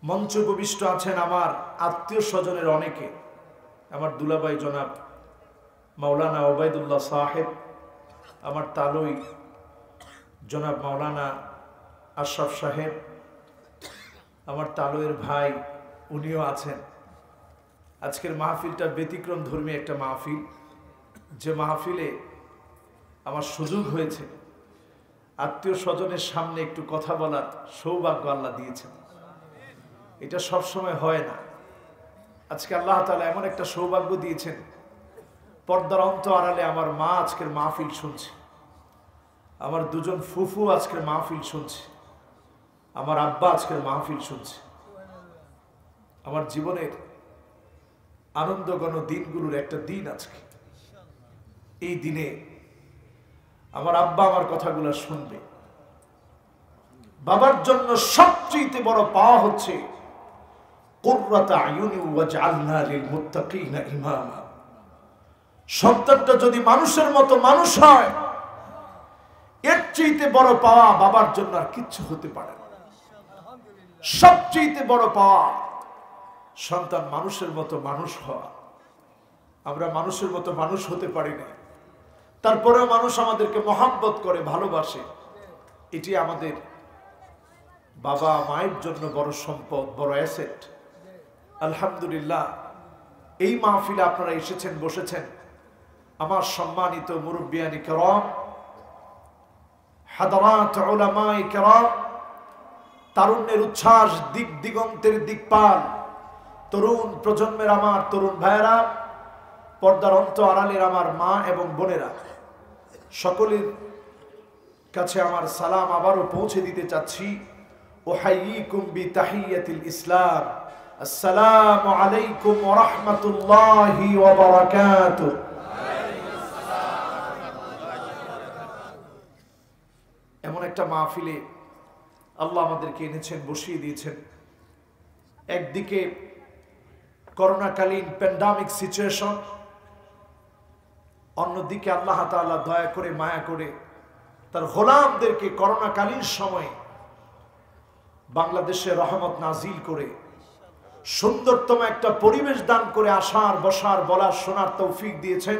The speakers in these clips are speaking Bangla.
মঞ্চে উপবিষ্ট আছেন আমার আত্মীয় স্বজনের অনেকে, আমার দুলাভাই জনাব মাওলানা ওবায়দুল্লাহ সাহেব, আমার তালুই জনাব মাওলানা আশরাফ সাহেব, আমার তালুয়ের ভাই উনিও আছেন। আজকের মাহফিলটা ব্যতিক্রম ধর্মী একটা মাহফিল, যে মাহফিলে আমার সুযোগ হয়েছে আত্মীয় স্বজনের সামনে একটু কথা বলার সৌভাগ্য আল্লাহ দিয়েছেন। এটা সব সময় হয় না। আজকে আল্লাহ তাআলা এমন একটা সৌভাগ্য দিয়েছেন, পর্দার অন্ত আড়ালে আমার মা আজকের মাহফিল শুনছে, আমার দুজন ফুফু আজকের মাহফিল শুনছে, আমার আব্বা আজকের মাহফিল শুনছে। আমার জীবনের আনন্দঘন দিনগুলোর একটা দিন আজকে। এই দিনে আমার আব্বা আমার কথাগুলো শুনবে। বাবার জন্য সবচেয়ে বড় পাওয়া হচ্ছে কুররাত আয়ুনি ওয়াজআলনা লিল মুত্তাকিনা ইমামা। সন্তানটা যদি মানুষের মতো মানুষ হয়, এর চাইতে বড় পাওয়া বাবার জন্য আর কিচ্ছু হতে পারে না। সবচেয়ে বড় পাওয়া সন্তান মানুষের মতো মানুষ হওয়া। আমরা মানুষের মতো মানুষ হতে পারি না, তারপরেও মানুষ আমাদেরকে মহব্বত করে, ভালোবাসে। এটি আমাদের বাবা মায়ের জন্য বড় সম্পদ, বড় অ্যাসেট। আলহামদুলিল্লাহ, এই মাহফিলে আপনারা এসেছেন, বসেছেন। আমার সম্মানিত মুরব্বিয়ানি কেরাম, হাদারাত উলামায়ে কেরাম, তারুণ্যের উচ্ছ্বাস, দিক দিগন্তের দিকপাল, তরুণ প্রজন্মের আমার তরুণ ভাইয়েরা, পর্দার অন্ত আড়ালের আমার মা এবং বোনেরা, সকলের কাছে আমার সালাম আবারও পৌঁছে দিতে চাচ্ছি। উহাইয়িকুম বিতাহিয়াতিল ইসলাম, আসসালামু আলাইকুম ওয়া রাহমাতুল্লাহি ওয়া বারাকাতুহু। এমন একটা মাহফিলে আল্লাহ আমাদেরকে এনেছেন, বসিয়ে দিয়েছেন। একদিকে করোনাকালীন প্যান্ডামিক সিচুয়েশন, অন্যদিকে আল্লাহ তাআলা দয়া করে, মায়া করে তার গোলামদেরকে করোনাকালীন সময়ে বাংলাদেশে রহমত নাজিল করে সুন্দরতম একটা পরিবেশ দান করে আসার, বসার, বলার, শোনার তৌফিক দিয়েছেন।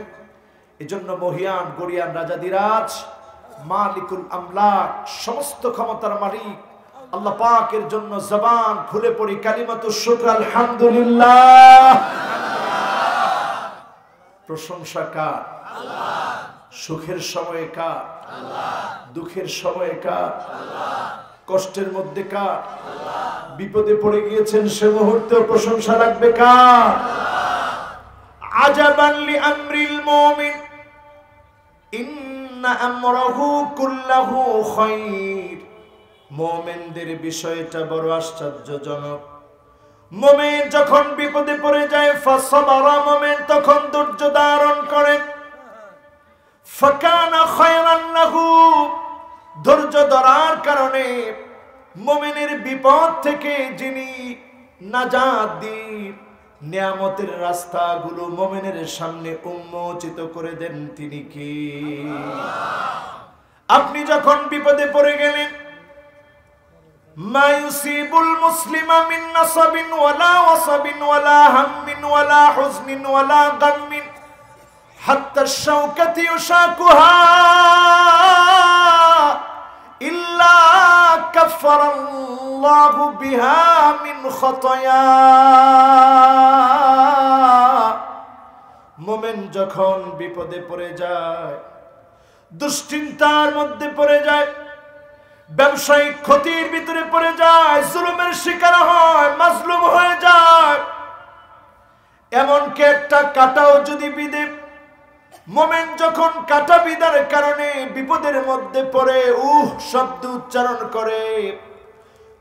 এজন্য মহিয়ান গরিয়ান রাজাদিরাজ মালিকুল আমলাক, সমস্ত ক্ষমতার মালিক আল্লাহ পাকের জন্য জবান খুলে পড়ি কালিমাতুশ শুকর, আলহামদুলিল্লাহ। প্রশংসা কার? আল্লাহ। সুখের সময়ে কার? আল্লাহ। দুঃখের সময়ে কার? আল্লাহ। কষ্টের মধ্যে কার? আল্লাহ। বিপদে পড়ে গিয়েছেন সে মুহূর্তেও প্রশংসা লাগবে কার? আল্লাহ। আজাবান লিআমরিল মুমিন ইন্না আমরাহু কুল্লাহু খায়র। মুমিনদের বিষয়টা বড় আশ্চর্যজনক। মুমিন যখন বিপদে পড়ে যায়, ফাসাবারা, মুমিন তখন ধৈর্য ধারণ করে, ফাকানা খায়রান লাহু, ধৈর্য ধরার কারণে মুমিনের বিপদ থেকে যিনি নাজাত দিন, নিয়ামতের রাস্তাগুলো মুমিনের সামনে উন্মোচিত করে দেন, তিনি কি? আপনি যখন বিপদে পড়ে গেলেন, মা ইউসিবুল মুসলিমা মিন নাসাবিন ওয়ালা ওয়াসাবিন ওয়ালা হাম্মিন ওয়ালা হুজনিন ওয়ালা গাম্মিন হাত্তা শাওকাতি ইউশাকুহা ইল্লা কাফফারাল্লাহু বিহা মিন খাতায়া। মুমিন যখন বিপদে পড়ে যায়, দুশ্চিন্তার মধ্যে পড়ে যায়, ব্যবসায়িক ক্ষতির ভিতরে পড়ে যায়, জুলুমের শিকার হয়, মাজলুম হয়ে যায়, এমনকি একটা কাঁটাও যদি বিঁধে, মুমিন যখন কাঁটা বিঁধার কারণে বিপদের মধ্যে পড়ে শব্দ উচ্চারণ করে,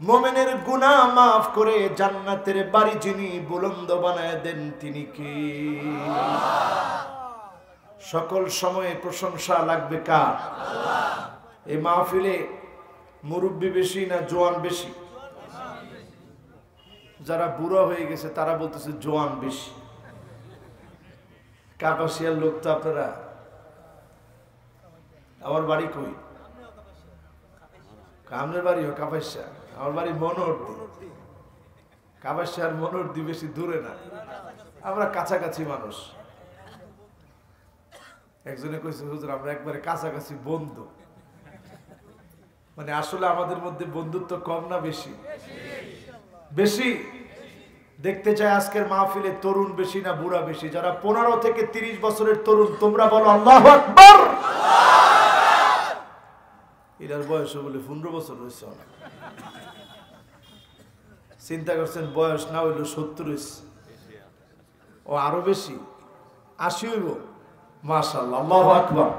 মুমিনের গুনাহ মাফ করে জান্নাতের বাড়ি যিনি বুলন্দ বানায় দেন, তিনি কি? সকল সময়ে প্রশংসা লাগবে কার? আল্লাহ। এই মাহফিলে মুরব্বী বেশি না জোয়ান বেশি? যারা বুড়া হয়ে গেছে তারা বলতেছে জোয়ান বেশি। কাপাসিয়ার লোক তো আপনারা। আমার বাড়ি কই? আপনার বাড়ি কাপাসিয়া? আমার বাড়ি মনোহরদী। কাবাসী আর মনোহরদী বেশি দূরে না, আমরা কাছাকাছি মানুষ। একজনে কইছে হুজুর আমরা একবারে কাছাকাছি বন্ধু। মানে আসলে আমাদের মধ্যে বন্ধুত্ব কম না বেশি? বেশি। দেখতে চাই আজকের মাহফিলে তরুণ বেশি না বুড়া বেশি? যারা 15 থেকে 30 বছরের তরুণ তোমরা বলো আল্লাহু আকবার। এটার বয়স বলে 15 বছর হয়েছে। অনেক চিন্তা করছেন বয়স না হইল 70 হয়েছে, ও আরো বেশি 80 হইব। মাশাআল্লাহ, আল্লাহু আকবার।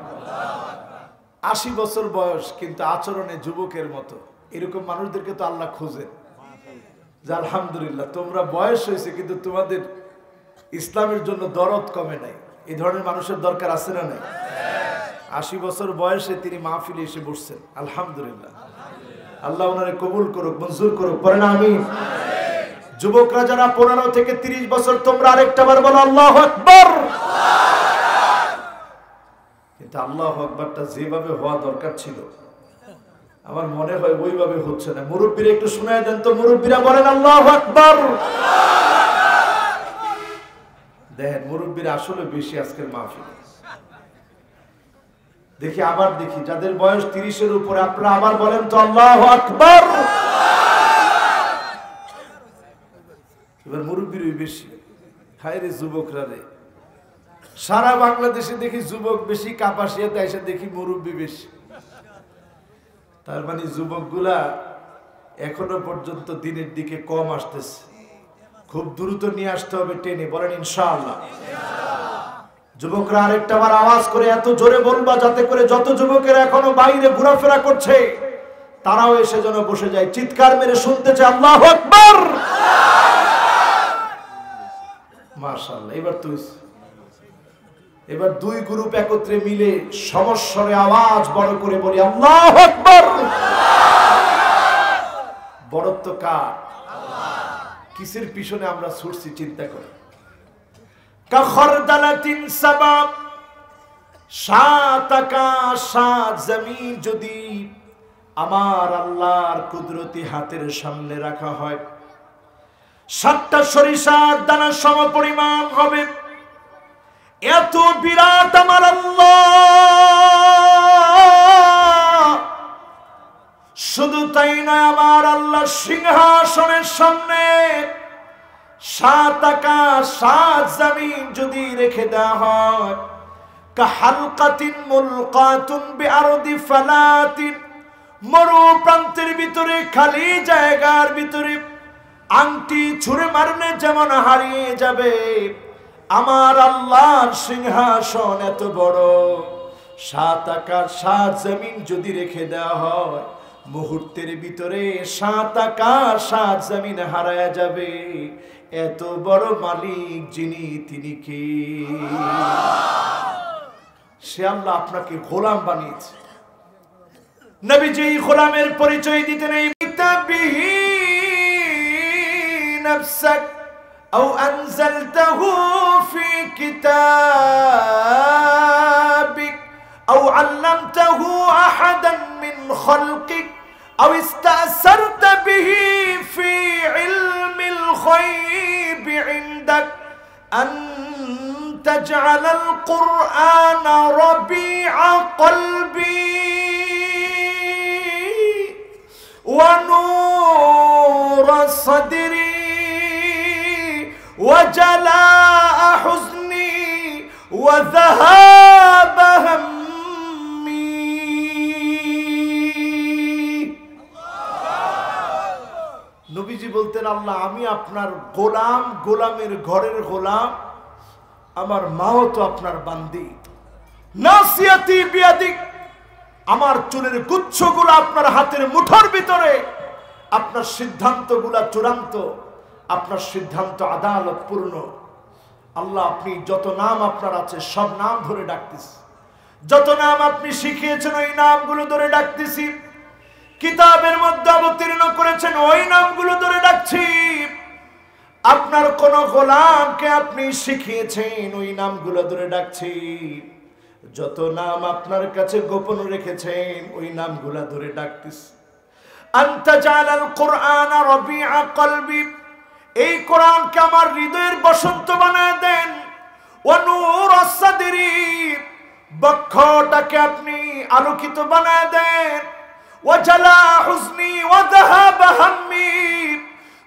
80 বছর বয়স কিন্তু আচরণে যুবকের মতো। এরকম মানুষদেরকে তো আল্লাহ খোঁজেন। যে আলহামদুলিল্লাহ তোমরা বয়স হয়েছে কিন্তু তোমাদের ইসলামের জন্য দরদ কমে নাই। এই ধরনের মানুষের দরকার আছে না নাই? 80 বছর বয়সে তিনি মাহফিলে এসে বসছেন, আলহামদুলিল্লাহ। আল্লাহ ওনারে কবুল করুক, মঞ্জুর করুক, পড়েন আমিন। যুবকরা যারা 15 থেকে 30 বছর তোমরা আরেকটা বার বলো আল্লাহু আকবার। কিন্তু আল্লাহু আকবারটা যেভাবে হওয়া দরকার ছিল আমার মনে হয় ওইভাবে হচ্ছে না। মুরব্বীরা একটু শোনায় দেন তো, মুরব্বীরা বলেন আল্লাহু আকবার। দেখেন মুরব্বীরা আসলে বেশি আজকের মাহফিলে। দেখি আবার দেখি যাদের বয়স 30-এর উপরে আপনারা আবার বলেন তো আল্লাহু আকবার। এবার মুরব্বীরই বেশি। হায় রে যুবকরা রে, সারা বাংলাদেশে দেখি যুবক বেশি, কাপাসিয়াতে এসে দেখি মুরব্বী বেশি। তার মানে যুবকগুলা এখনো পর্যন্ত দিনের দিকে কম আসতেছে। খুব দ্রুত নিয়ে আসতে হবে টেনে, বলেন ইনশাআল্লাহ। যুবকরা আরেকটা বার আওয়াজ করে এত জোরে বলবা যাতে করে যত যুবকেরা এখনো বাইরে ঘোরাফেরা করছে তারাও এসে যেন বসে যায়, চিৎকার মেরে শুনতে চায় আল্লাহু আকবার। মাশাআল্লাহ। এবার দুই গ্রুপ একত্রে মিলে সমস্বরে আওয়াজ বড় করে বলি আল্লাহু আকবার। বড়ত্ব কার? কিসের পিছনে আমরা ছুটছি চিন্তা করি। কাখরদালাতিন সাবাব, 7 আকাশ 7 জমিন যদি আমার আল্লাহর কুদরতি হাতের সামনে রাখা হয় 7টা সরিষার দানার সমপরিমাণ হবে। এত বিরাট আমার আল্লাহ। শুধু তাই নয়, আমার আল্লাহ সিংহাসনের সামনে 7 আকাশ 7 জমিন যদি রেখে দেওয়া হয় কাহালকাতিন মুলকাতুন বিআরদি ফালাতিন, মরু প্রান্তের ভিতরে খালি জায়গার ভিতরে আংটি ছুঁড়ে মারলে যেমন হারিয়ে যাবে, আমার আল্লাহর সিংহাসন এত বড়। 7 আকাশ 7 জমিন যদি রেখে দেওয়া হয় মুহূর্তের ভিতরে 7 আকাশ 7 জমিন হারায়া যাবে। এত বড় মালিক যিনি, তিনি কে? সে আল্লাহ আপনাকে গোলাম বানিয়েছে। নবীজি গোলামের পরিচয় দিতেন এই বিহি নফসাক আও আনজালতাহু ফি কিতাবিক আও আল্লামতাহু আহাদান মিন খালকিক আও ইস্তাসারতা বিহি ফি ইলমিল গায়ব ইনদাক আন তাজআলাল কুরআনা রাবিআ কলবি ওয়া নূরা সাদরি ওয়া জালাআ হুজনি ওয়া যাহাবা হাম্মি। নবীজি বলতেন আল্লাহ আমি আপনার গোলাম, গোলামের ঘরের গোলাম, আমার মাও তো আপনার বান্দি। নাসিয়াতি বিয়াদিক, আমার চুলের গুচ্ছগুলো আপনার হাতের মুঠোর ভিতরে। আপনার সিদ্ধান্তগুলা চূড়ান্ত, আপনার সিদ্ধান্ত আদালতপূর্ণ। আল্লাহ আপনি যত নাম আপনার আছে সব নাম ধরে ডাকতেছি, যত নাম আপনি শিখিয়েছেন ওই নামগুলো ধরে ডাকতেছি, কিতাবের মধ্যে অবতীর্ণ করেছেন ওই নামগুলো ধরে ডাকছি। আপনার কোন গোলামকে আপনি শিখিয়েছেন ওই নামগুলো ধরে ডাকছি। যত নাম আপনার কাছে গোপন রেখেছেন ওই নামগুলো ধরে ডাকতেছি। আনতা জালাল কুরআন রাবিআ কলবি, এই কোরআনকে আমার হৃদয়ের বসন্ত বানায় দেন। ওয়া নূর আস-সাদরি, বক্ষটাকে আপনি আলোকিত বানায় দেন। ওয়া জালা হুজনি ওয়া যাহাব হাম্মি,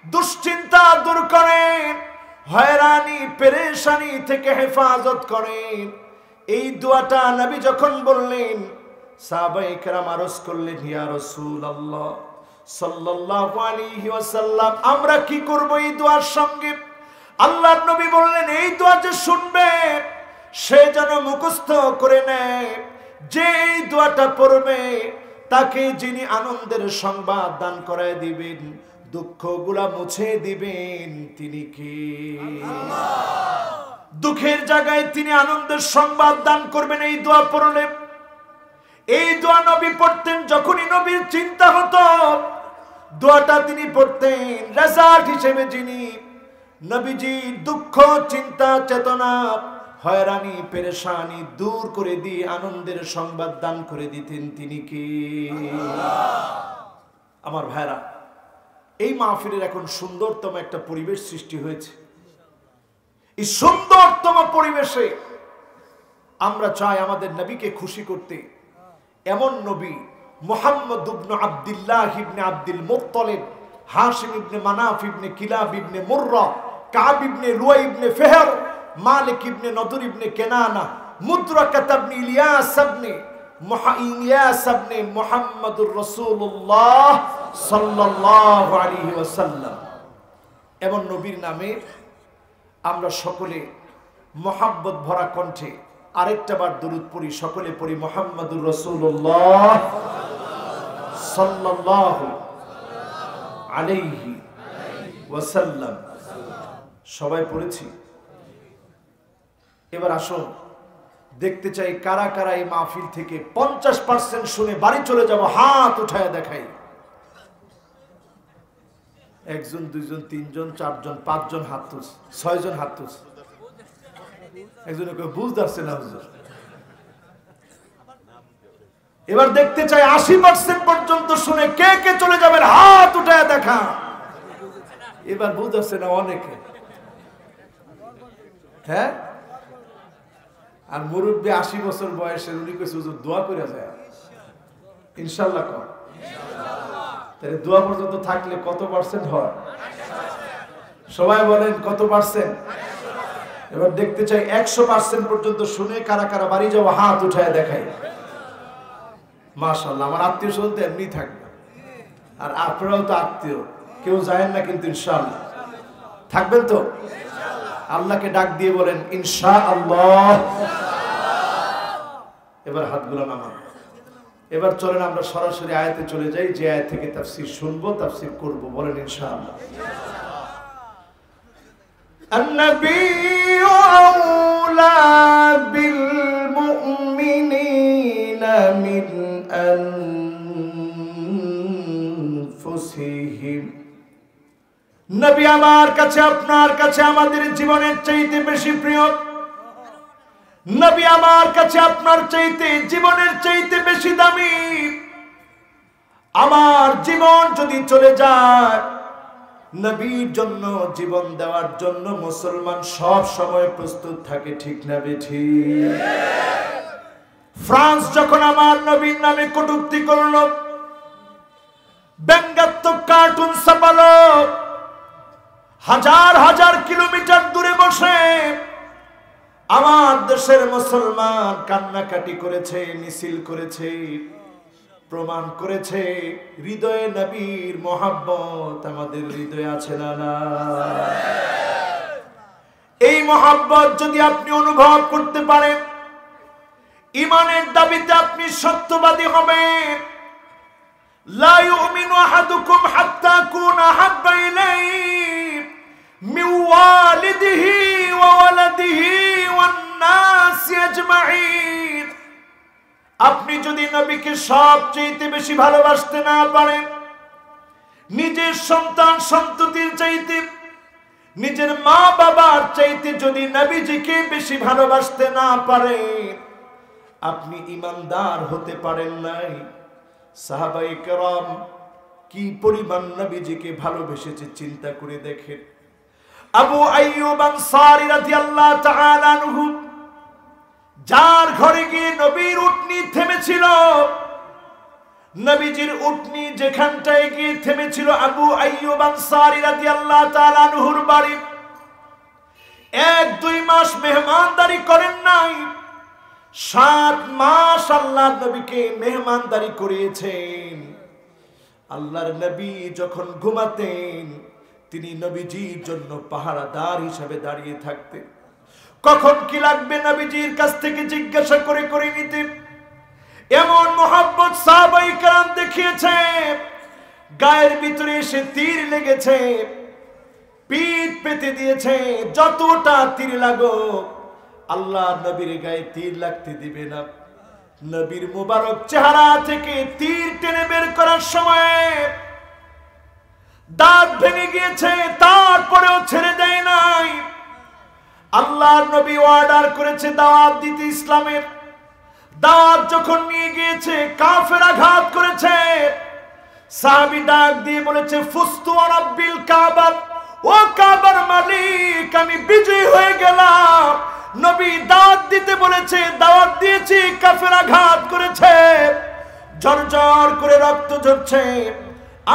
দুশ্চিন্তা দূর করেন, হয়রানি পেরেশানি থেকে হেফাজত করেন। এই দোয়াটা নবী যখন বললেন, সাহাবায়ে কেরাম আরজ করলেন, ইয়া রাসূলুল্লাহ সাল্লাল্লাহু আলাইহি ওয়াসাল্লাম, আমরা কি করব এই দোয়ার সঙ্গে? আল্লাহর নবী বললেন, এই দোয়া যে শুনবে সে যেন মুখস্থ করে নেয়, যে এই দোয়াটা পড়বে তাকে যিনি আনন্দের সংবাদ দান করায় দিবেন, দুঃখগুলা মুছে দিবেন, তিনি কে? দুঃখের জায়গায় তিনি আনন্দের সংবাদ দান করবেন এই দোয়া পড়লে। এই দোয়া নবী পড়তেন, যখনই নবীর চিন্তা হতো দোয়াটা তিনি পড়তেন। রেজাল্ট হিসেবে যিনি নবীজির দুঃখ চিন্তা চেতনা হয়রানি পেরেশানি দূর করে দিয়ে আনন্দের সংবাদ দান করে দিতেন, তিনি কি? আমার ভাইরা, এই মাহফিলের এখন সুন্দরতম একটা পরিবেশ সৃষ্টি হয়েছে। এই সুন্দরতম পরিবেশে আমরা চাই আমাদের নবীকে খুশি করতে। এমন নবী মুহাম্মদ ইবনে আব্দুল্লাহ ইবনে আব্দুল মুত্তালিব, হাশিম ইবনে মানাফ ইবনে কিলাব ইবনে মুররা, কাব ইবনে লুয়াই ইবনে ফিহর, মালিক ইবনে নদর ইবনে কেনানা, মুদরাকাত ইবনে ইলিয়াস ইবনে মুহাম্মদুর রাসূলুল্লাহ সাল্লাল্লাহু আলাইহি ওয়াসাল্লাম। এমন নবীর নামে আমরা সকলে মহব্বত ভরা কণ্ঠে আরেকটা বার দরুদ পড়ি, সকলে পড়ি, মুহাম্মদুর রাসূলুল্লাহ সাল্লাল্লাহু আলাইহি ওয়াসাল্লাম। সবাই পড়েছি? এবার আসুন দেখতে চাই কারা কারা এই মাহফিল থেকে 50% শুনে বাড়ি চলে যাব, হাত উঠায় দেখাই। একজন, দুইজন, তিনজন, চারজন, পাঁচজন হাত তুলছ, 6 জন হাত তুলছ। একজনে বুঝতে পারছে না হুজুর। এবার দেখতে চাই 80% পর্যন্ত শুনে কে কে চলে যাবেন, হাত উঠায় দেখা। এবার বুঝতে পারছে না অনেকে, হ্যাঁ? আর মুরব্বী 80 বছর বয়সের উনি কইছে হুজুর দোয়া করে যায়, ইনশাআল্লাহ কর। তাহলে দোয়া পর্যন্ত থাকলে কত পার্সেন্ট হয়? সবাই বলেন কত পার্সেন্ট? এবার দেখতে চাই 100% পর্যন্ত শুনে কারা কারা বাড়ি যাবো, হাত উঠায় দেখাই। মাশাআল্লাহ, আমার আত্মীয় স্বজন তো এমনি থাকবে, আর আপনারাও তো আত্মীয়, কেউ যায় না কিন্তু ইনশাআল্লাহ থাকবেন তো? আল্লাহকে ডাক দিয়ে বলেন ইনশাআল্লাহ। এবার হাতগুলো নামান। এবার চলেন আমরা সরাসরি আয়াতে চলে যাই, যে আয়াত থেকে তাফসীর শুনবো, তাফসীর করব। বলেন ইনশাআল্লাহ। النبي أولى بالمؤمنين من أنفسهم। নবী আমার কাছে, আপনার কাছে, আমাদের জীবনের চাইতে বেশি প্রিয়। নবী আমার কাছে আপনার চাইতে, জীবনের চাইতে বেশি দামি। আমার জীবন যদি চলে যায়, নবীর জন্য জীবন দেওয়ার জন্য মুসলমান সব সময় প্রস্তুত থাকে, ঠিক না বেঠি? ফ্রান্স যখন আমার নবীর নামে কটূক্তি করলো, ব্যঙ্গাত্মক কার্টুন ছাপালো, হাজার হাজার কিলোমিটার দূরে বসে আমার দেশের মুসলমান কান্নাকাটি করেছে, মিছিল করেছে, প্রমাণ করেছে হৃদয়ে নবীর মহব্বত আমাদের হৃদয়ে আছে না না? এই মহব্বত যদি আপনি অনুভব করতে পারেন, ঈমানের দাবিতে আপনি সত্যবাদী হবেন। লা ইউমিনু আহাদুকুম হাত্তা কুনা হাব্বা ইলাইহি মিন ওয়ালিদিহি ওয়া ওয়ালাদিহি ওয়ান নাসি আজমাইন। আপনি যদি নবীকে সবচেয়ে বেশি ভালোবাসতে না পারেন, নিজের সন্তান সন্ততির চাইতে, নিজের মা বাবার চাইতে যদি নবীজিকে বেশি ভালোবাসতে না পারেন, আপনি ঈমানদার হতে পারেন নাই। সাহাবায়ে কেরাম কি পরিমাণ নবীজিকে ভালোবেসেছে চিন্তা করে দেখেন। আবু আইয়ুব আনসারী রাদিয়াল্লাহু তাআলা আনহু, যার ঘরে গিয়ে নবীর উটনি থেমেছিল, নবীজির উটনি যেখানটায় গিয়ে থেমেছিল আবু আইয়ুব আনসারী রাদিয়াল্লাহু তাআলা আনহুর বাড়ি, 1-2 মাস মেহমানদারি করেন নাই, 7 মাস আল্লাহর নবীকে মেহমানদারি করিয়েছেন। আল্লাহর নবী যখন ঘুমাতেন, তিনি নবীজির জন্য পাহারাদার হিসেবে দাঁড়িয়ে থাকতেন। কখন কি লাগবে নবীজির কাছ থেকে জিজ্ঞাসা করে করে নিতেন। এমন মোহাব্বত সাহাবায়ে কেরাম দেখিয়েছে, গায়ের ভিতরে এসে তীর লেগেছে, পিঠ পেতে দিয়েছে, যতটা তীর লাগো আল্লাহ নবীর গায়ে তীর লাগতে দিবে না। নবীর মুবারক চেহারা থেকে তীর টেনে বের করার সময় দাঁত ভেঙে গিয়েছে, তারপরেও ছেড়ে দেয় নাই। আল্লাহর নবী অর্ডার করেছে দাওয়াত দিতে, ইসলামের দাওয়াত যখন নিয়ে গিয়েছে, কাফের আঘাত করেছে, সাহাবী ডাক দিয়ে বলেছে, ফুস্তু ওয়া রাব্বিল কাবা, ও কাবার মালিক, আমি বিজয়ী হয়ে গেলাম। নবী দাওয়াত দিতে বলেছে, দাওয়াত দিয়েছি, কাফের আঘাত করেছে, ঝরঝর করে রক্ত ঝরছে,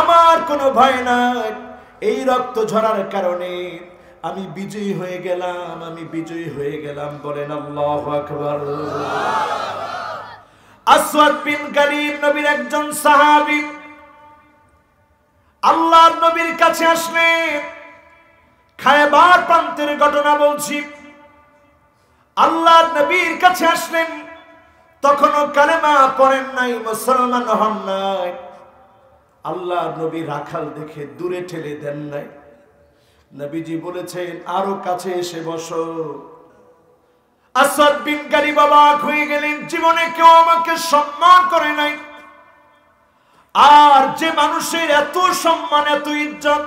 আমার কোনো ভয় নাই। এই রক্ত ঝরার কারণে আমি বিজয়ী হয়ে গেলাম, আমি বিজয়ী হয়ে গেলাম। বলেন আল্লাহু আকবার। আসওয়াদ বিন গালিব নবীর একজন সাহাবী, আল্লাহর নবীর কাছে আসলেন। খায়বার প্রান্তের ঘটনা বলছি। আল্লাহর নবীর কাছে আসলেন, তখনও কালেমা পড়েন নাই, মুসলমান হন নাই। আল্লাহর নবী রাখাল দেখে দূরে ঠেলে দেন নাই। নবীজি বলেছেন, আরো কাছে এসে বসো। আসওয়াদ বিন গালিব অবাক হয়ে গেলেন, জীবনে কেউ আমাকে সম্মান করে নাই, আর যে মানুষের এত সম্মান, এত ইজ্জত,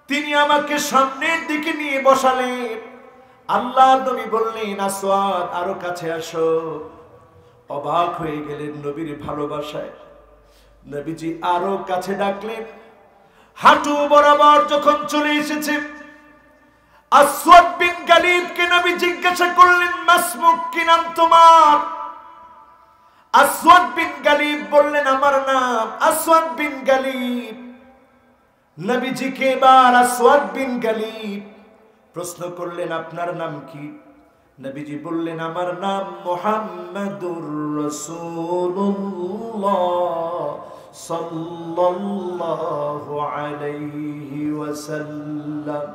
তিনি আমাকে সামনের দিকে নিয়ে বসালেন। আল্লাহর নবী বললেন, আসওয়াদ আরো কাছে আসো। অবাক হয়ে গেলেন নবীর ভালোবাসায়। নবীজি আরো কাছে ডাকলেন। হাঁটু বরাবর যখন চলে এসেছে, আসওয়াদ বিন গালিবকে নবী জিজ্ঞাসা করলেন, মাসমুক, কি নাম তোমার? আসওয়াদ বিন গালিব বললেন, আমার নাম আসওয়াদ বিন গালিব। নবীজিকে এবার আসওয়াদ বিন গালিব প্রশ্ন করলেন, আপনার নাম কি? নবীজি বললেন, আমার নাম মুহাম্মাদুর রাসূলুল্লাহ সাল্লাল্লাহু আলাইহি ওয়াসাল্লাম।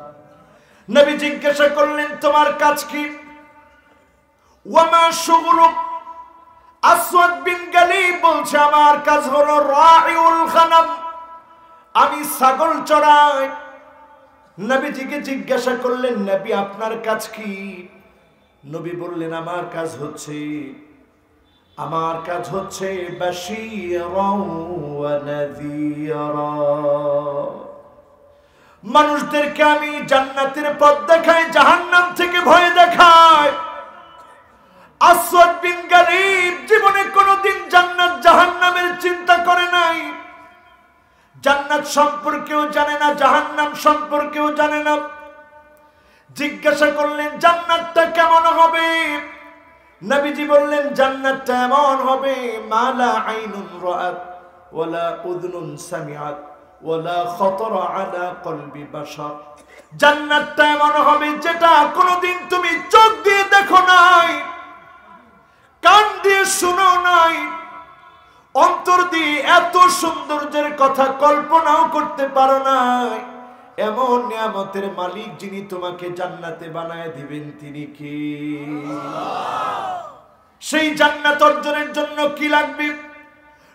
নবী জিজ্ঞাসা করলেন, তোমার কাজ কি? ওয়া মা শুগলুক? আসওয়াদ বিন গালিব বলছে, আমার কাজ হলো রাঈউল গানাম, আমি ছাগল চড়াই। নবীজিকে জিজ্ঞাসা করলেন, নবী আপনার কাজ কি? নবী বললেন, আমার কাজ হচ্ছে বাশীরাও ওয়া নাযীরা, মানুষদেরকে আমি জান্নাতের পথ দেখাই, জাহান্নাম থেকে ভয় দেখাই। আসওয়াদ বিন গালিব জীবনে কোনোদিন জান্নাত জাহান্নামের চিন্তা করে নাই, জান্নাত সম্পর্কেও জানে না, জাহান্নাম সম্পর্কেও জানে না। জিজ্ঞাসা করলেন, জান্নাতটা কেমন হবে? নবীজি বললেন, জান্নাতটা এমন হবে, মালা আইনুন রাআত ওয়ালা উযনুন সামিআত ওয়ালা খাতারা আলা কলবি বাশার। জান্নাতটা এমন হবে, যেটা কোনোদিন তুমি চোখ দিয়ে দেখো নাই, কান দিয়ে শুনো নাই, অন্তর দিয়ে এত সৌন্দর্যের কথা কল্পনাও করতে পারো নাই। এমন নিয়ামতের মালিক যিনি তোমাকে জান্নাতে বানায় দিবেন, তিনি কি? সেই জান্নাত অর্জনের জন্য কি লাগবে?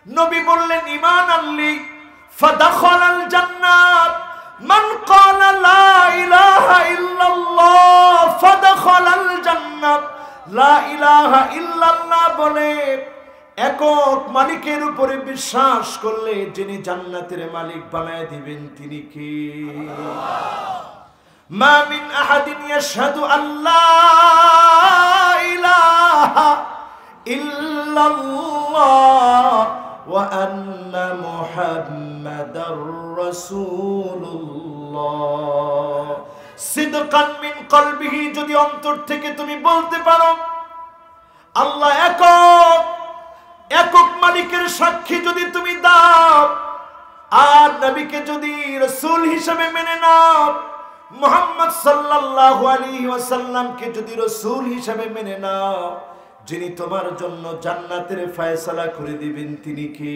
নবী বললেন, ঈমান আনলি ফাদাখালাল জান্নাত, মান ক্বালা লা ইলাহা ইল্লাল্লাহ ফাদাখালাল জান্নাত। লা ইলাহা ইল্লাল্লাহ বলে একক মালিকের উপরে বিশ্বাস করলে যিনি জান্নাতের মালিক বানায় দিবেন, তিনি কি? মা মিন আহাদিন ইয়াশহাদু আল্লা ইলাহা ইল্লাল্লাহ ওয়া আন্না মুহাম্মাদার রাসূলুল্লাহ সিদকান মিন কলবিহি, যদি অন্তর থেকে তুমি বলতে পারো আল্লাহ একক, একক মালিকের সাক্ষী যদি তুমি দাও, আর নবীকে যদি রাসূল হিসেবে মেনে নাও, মুহাম্মদ সাল্লাল্লাহু আলাইহি ওয়াসাল্লামকে যদি রাসূল হিসেবে মেনে নাও, যিনি তোমার জন্য জান্নাতের ফয়সালা করে দিবেন তিনি কে?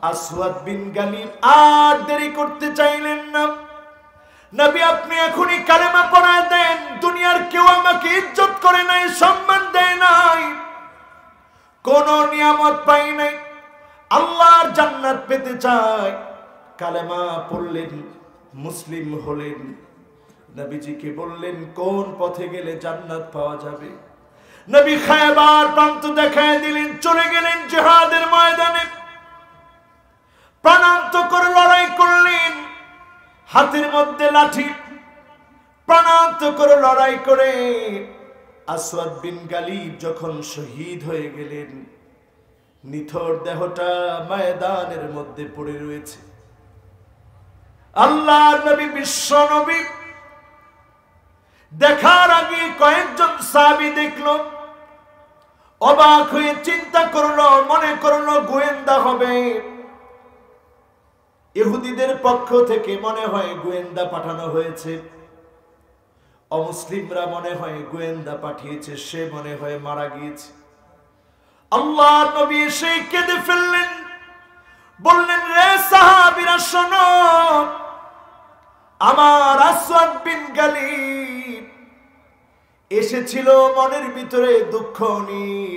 আসওয়াদ বিন গালিব আর দেরি করতে চাইলেন না। নবী আপনি এখনই কালেমা পড়ায় দেন, দুনিয়ার কেউ আমাকে ইজ্জত করে নাই, সম্মান দেয় নাই, কোন নিয়ামত পাই নাই, আল্লাহর জান্নাত পেতে চাই। কালেমা পড়লেন, মুসলিম হলেন। নবীজিকে বললেন কোন পথে গেলে জান্নাত পাওয়া যাবে। নবী খায়বার প্রান্ত দেখায় দিলেন, চলে গেলেন জিহাদের ময়দানে, প্রাণান্তকর লড়াই করলেন, হাতের মধ্যে লাঠি, প্রাণান্তকর লড়াই করে আসওয়াদ বিন গালিব যখন শহীদ হয়ে গেলেন, নিথর দেহটা ময়দানের মধ্যে পড়ে রয়েছে। আল্লাহর নবী, বিশ্ব নবী দেখার আগে কয়েকজন সাহাবী দেখলো, অবাক হয়ে চিন্তা করলো, মনে করলো গোয়েন্দা হবে, ইহুদিদের পক্ষ থেকে মনে হয় গোয়েন্দা পাঠানো হয়েছে, অমুসলিমরা মনে হয় গোয়েন্দা পাঠিয়েছে, সে মনে হয় মারা গিয়েছে। আল্লাহর নবী এসে কেঁদে ফেললেন, বললেন রে সাহাবীরা শোনো, আমার আসওয়াদ বিন গালিব এসেছিল মনের ভিতরে দুঃখ নিয়ে,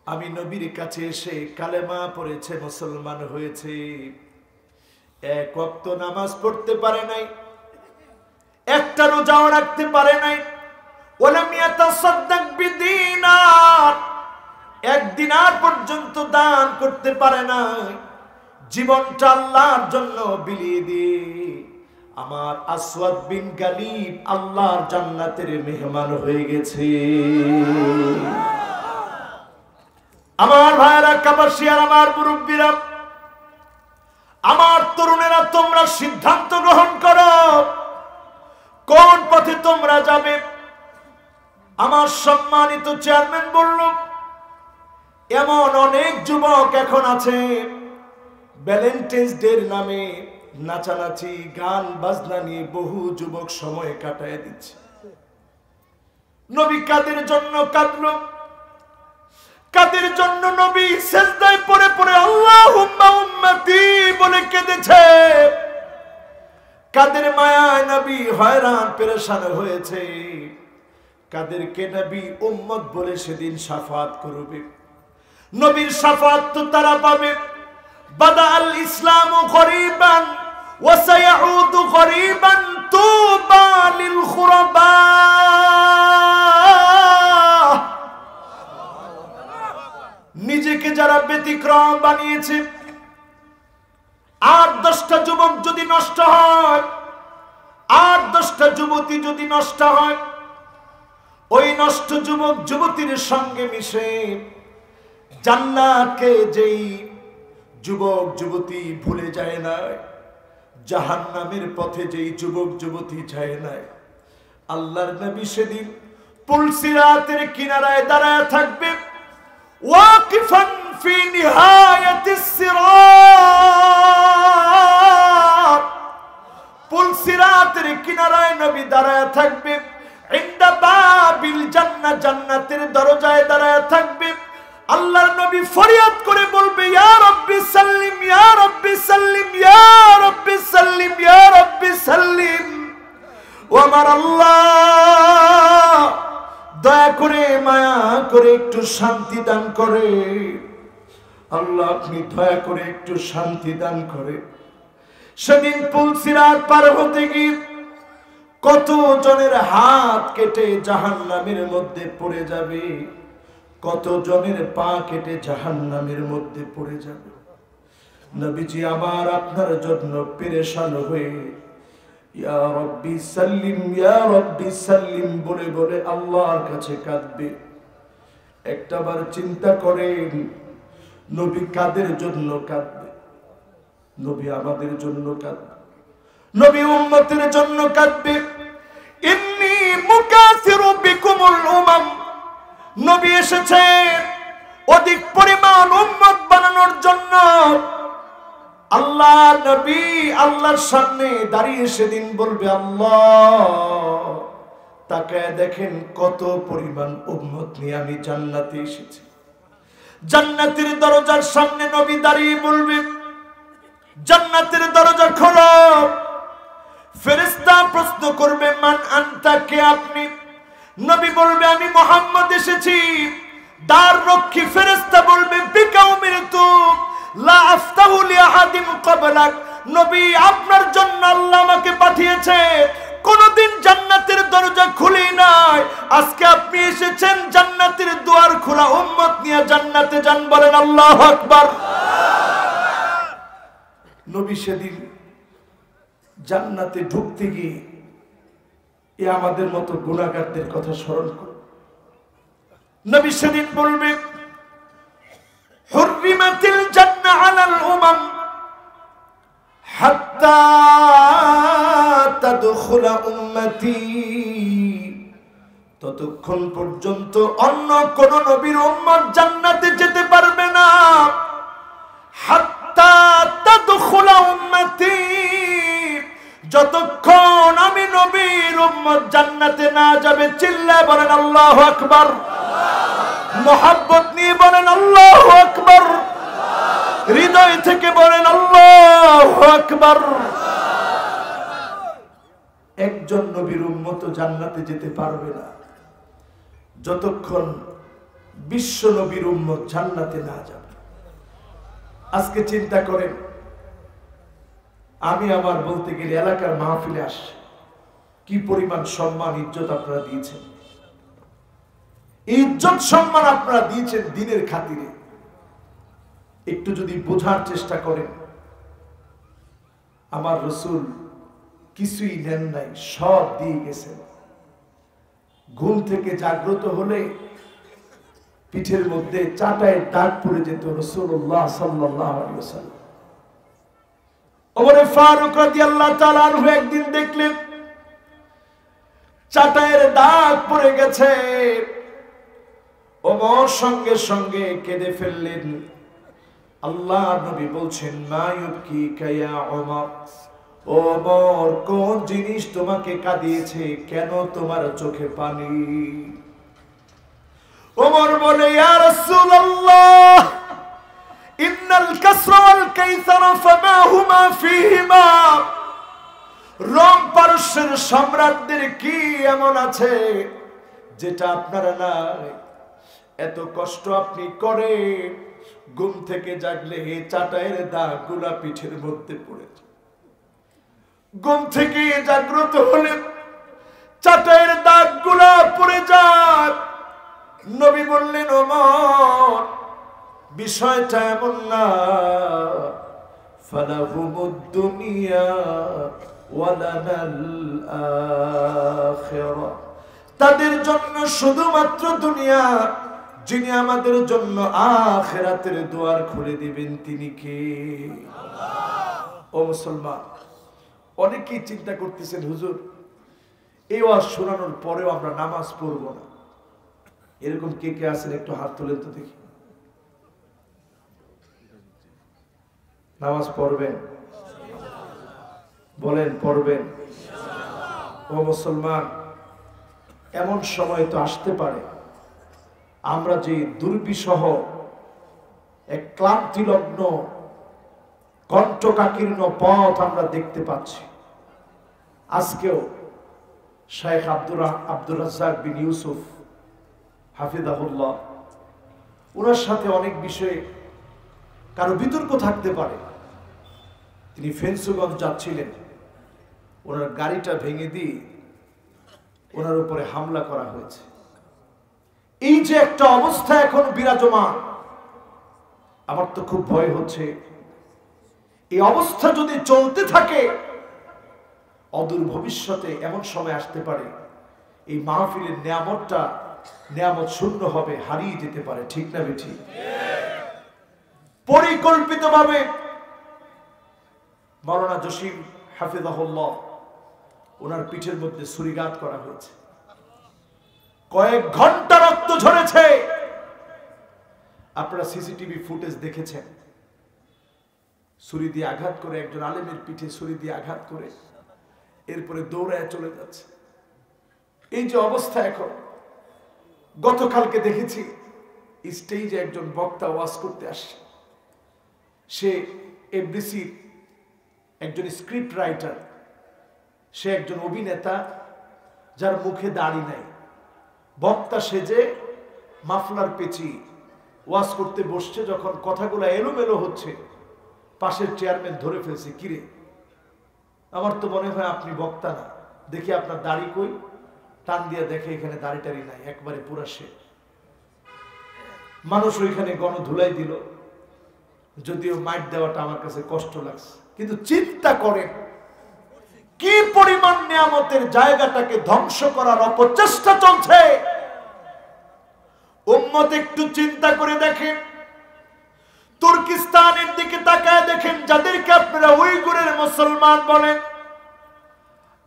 আমি নবীর কাছে এসে কালেমা পড়েছে, মুসলমান হয়েছে, এক ওয়াক্ত নামাজ পড়তে পারে নাই, একটা রোজাও রাখতে পারে নাই, ওয়ালাম ইয়াতাসাদদাক বিদিনার, এক দিনার পর্যন্ত দান করতে পারে নাই, জীবনটা আল্লাহর জন্য বিলিয়ে দিয়ে আমার আসওয়াদ বিন গালিব আল্লাহর জান্নাতের মেহমান হয়ে গেছে। আমার ভাইরা কাবাসিয়ার, আমার মুরব্বীরা, আমার তরুণেরা, তোমরা সিদ্ধান্ত গ্রহণ করো কোন পথে তোমরা যাবে। আমার সম্মানিত চেয়ারম্যান বলল, এমন অনেক যুবক এখন আছে ভ্যালেন্টাইন্স ডে নামে নাচানাচি, গান বাজনা নিয়ে বহু যুবক সময় কাটায় দিচ্ছে। নবী কাদের জন্য কাঁদলো, কাদের জন্য নবী সিজদায় পড়ে পড়ে আল্লাহুম্মা উম্মতি বলে কেঁদেছে, কাদের মায়ায় নবী হয়রান পেরেশান হয়েছে, কাদেরকে নবী উম্মত বলে সেদিন শাফাত করবে। নবীর শাফাত তো তারা পাবে, বাদা আল ইসলামু গরীবান ওয়া সায়াউদু গরীবান তুবা লিল খুরাবা। নিজেকে যারা ব্যতিক্রম বানিয়েছে, 8-10টা যুবক যদি নষ্ট হয়, 8-10টা যুবতী যদি নষ্ট হয়, ওই নষ্ট যুবক যুবতীর সঙ্গে মিশে জান্নাতকে যেই যুবক যুবতী ভুলে যায় না, জাহান্নামের পথে যেই যুবক যুবতী যায় না, আল্লাহর নবী সেদিন পুলসিরাতের কিনারায় দাঁড়ায় থাকবে, ওয়াকিফান ফি নিহায়াতিস সিরাত, পুলসিরাতের কিনারায় নবী দাঁড়ায় থাকবে, ইনদা বাবিল জান্নাহ, জান্নাতের দরজায় দাঁড়ায় থাকবে। আল্লাহর নবী ফরিয়াদ করে বলবে, ইয়া রাব্বি সাল্লিম, ইয়া রাব্বি সাল্লিম, ইয়া রাব্বি সাল্লিম, ইয়া রাব্বি সাল্লিম। ও আমার আল্লাহ, দয়া করে মায়া করে একটু শান্তি দান করে। আল্লাহ আপনি দয়া করে একটু শান্তি দান করে। সেদিন পুলসিরাত পার হতে গিয়ে কত জনের হাত কেটে জাহান্নামের মধ্যে পড়ে যাবে, কত জনের পা কেটে জাহান্নামের মধ্যে পড়ে যাবে। নবীজি আমার আপনার জন্য পেরেশান হয়ে ইয়া রাব্বি সাল্লিম, ইয়া রাব্বি সাল্লিম বলে বলে আল্লাহর কাছে কাঁদবে। একটাবার চিন্তা করেন, নবী কাদের জন্য কাঁদবে? নবী আমাদের জন্য কাঁদবে। নবী উম্মতের জন্য কাঁদবে, ইন্নী মুকাসিরু বিকুমুল উমাম। নবী এসেছে অধিক পরিমাণ উম্মত বানানোর জন্য। আল্লাহ নবী আল্লাহর সামনে দাঁড়িয়ে সেদিন বলবে, আল্লাহ তাকায় দেখেন কত পরিমাণ উম্মত নিয়ে আমি জান্নাতে এসেছি। জান্নাতের দরজার সামনে নবী দাঁড়িয়ে বলবে, জান্নাতের দরজা খোলো। ফেরেশতা প্রশ্ন করবে, মান আনতা, কে আপনি? নবী বলবে, আমি মুহাম্মদ এসেছি। দ্বার রক্ষী ফেরেশতা বলবে, বিকা উমিরতু লা আফতাহু লিআহাদিন ক্বাবলাক। নবী আপনার জন্য আল্লাহ আমাকে পাঠিয়েছে, কোনদিন জান্নাতের দরজা খুলি নাই, আজকে আপনি এসেছেন জান্নাতের দুয়ার খোলা, উম্মত নিয়ে জান্নাতে যান। বলেন আল্লাহু আকবার। নবী সেদিন জান্নাতে ঢুকতে গিয়ে এ আমাদের মতো গুনাহগারদের কথা স্মরণ করে নবী সেদিন বলবে, হুররিমাতিল জান্নাহ আলাল উমাম হাত্তা তাদখুলা উম্মতি। ততক্ষণ পর্যন্ত অন্য কোন নবীর উম্মত জান্নাতে যেতে পারবে না। হাত্তা তাদখুলা উম্মতি, যতক্ষণ আমি নবীর উম্মত জান্নাতে না যাবে। চিল্লায় বলেন আল্লাহু আকবার। মুহাব্বত নিয়ে বলেন আল্লাহু আকবার। হৃদয় থেকে বলেন আল্লাহু আকবার। একজন নবীর উম্মত জান্নাতে যেতে পারবে না যতক্ষণ বিশ্ব নবীর উম্মত জান্নাতে না যাবে। আজকে চিন্তা করেন, আমি আবার বলতে গেলে এলাকার মাহফিলে আসছে, কি পরিমাণ সম্মান ইজ্জত আপনারা দিয়েছেন। ইজ্জত সম্মান আপনারা দিয়েছেন দিনের খাতিরে। একটু যদি বোঝার চেষ্টা করেন, আমার রাসূল কিছুই নেন নাই, সব দিয়ে গেছেন। ঘুম থেকে জাগ্রত হলে পিঠের মধ্যে চাটায় দাগ পড়ে যেত রাসূলুল্লাহ সাল্লাল্লাহু আলাইহি ওয়াসাল্লাম। ওমর ফারুক রাদিয়াল্লাহু তাআলা আনহু একদিন দেখলেন চাটায়ের দাগ পড়ে গেছে। ওমর সঙ্গে সঙ্গে কেঁদে ফেললেন। আল্লাহ নবী বলছেন, মা ইউবকিকা ইয়া ওমর, ওমর কোন জিনিস তোমাকে কাঁদিয়েছে, কেন তোমার চোখে পানি? ওমর বলে, ইয়া রাসূলুল্লাহ, ইন্নাল কাসরা ওয়াল কাইসারা ফামা হুমা ফীহিমা। রোম পারস্যের সম্রাটদের কি এমন আছে যেটা আপনারা নাই? এত কষ্ট আপনি করে ঘুম থেকে জাগলে চাটায়ের দাগগুলা পিঠের মধ্যে পড়েছে। ঘুম থেকে জাগ্রত হলে চাটায়ের দাগগুলা পড়ে যায়। নবী বললেন, ওমর বিষয়টা এমন না, ফালাহুমুদ দুনিয়া ওয়ালানাল আখিরা। তাদের জন্য শুধুমাত্র দুনিয়া, যিনি আমাদের জন্য আখিরাতের দুয়ার খুলে দিবেন তিনি কে? ও মুসলমান, অনেকেই চিন্তা করতেছেন, হুজুর এই ওয়াজ শোনানোর পরেও আমরা নামাজ পড়ব না। এরকম কে কে আছেন একটু হাত তোলেন তো দেখি। নামাজ পড়বেন? বলেন পড়বেন? ও মুসলমান, এমন সময় তো আসতে পারে আমরা যে দুর্বিষহ এক ক্লান্তিলগ্ন কণ্ঠকাকীর্ণ পথ আমরা দেখতে পাচ্ছি। আজকেও শেখ আব্দুর রাজ্জাক বিন ইউসুফ হাফিজাহুল্লাহ, ওনার সাথে অনেক বিষয়ে কারো বিতর্ক থাকতে পারে। তিনি ফেন্সুগঞ্জ যাচ্ছিলেন, ওনার গাড়িটা ভেঙে দিয়ে ওনার উপরে হামলা করা হয়েছে। এই যে একটা অবস্থা এখন বিরাজমান, আমার তো খুব ভয় হচ্ছে এই অবস্থা যদি চলতে থাকে অদূর ভবিষ্যতে এমন সময় আসতে পারে এই মাহফিলের নিয়ামত শূন্য হবে, হারিয়ে যেতে পারে। ঠিক না বেঠি? পরিকল্পিতভাবে মাওলানা জসিম হাফিজাহুল্লাহ, ওনার পিঠের মধ্যে ছুরিঘাত করা হয়েছে, কয়েক ঘন্টা রক্ত ঝরেছে। আপনারা সিসিটিভি ফুটেজ দেখেছেন, ছুরি দিয়ে আঘাত করে, একজন আলেমের পিঠে ছুরি দিয়ে আঘাত করে এরপরে দৌড়ায় চলে যাচ্ছে। এই যে অবস্থা এখন, গতকালকে দেখেছি স্টেজে একজন বক্তা ওয়াজ করতে আসছে, সে এফডিসির একজন স্ক্রিপ্ট রাইটার, সে একজন অভিনেতা যার মুখে দাড়ি নাই, বক্তা সেজে মাফলার পেঁচি ওয়াজ করতে বসছে। যখন কথাগুলো এলোমেলো হচ্ছে, পাশের চেয়ারম্যান ধরে ফেলছে, কিরে আমার তো মনে হয় আপনি বক্তা না, দেখি আপনার দাড়ি কই। টান দিয়ে দেখে এখানে দাড়ি টাড়ি নাই, একবারে পুরা শেষ। মানুষ ওইখানে গণধুলাই দিল, যদিও মাইট দেওয়াটা আমার কাছে কষ্ট লাগছে, কিন্তু চিন্তা করেন কি পরিমাণ নিয়ামতের জায়গাটাকে ধ্বংস করার অপচেষ্টা চলছে। উম্মত একটু চিন্তা করে দেখেন, তুর্কিস্তানের দিকে তাকায় দেখেন, যাদেরকে আপনারা উইগুরের মুসলমান বলেন,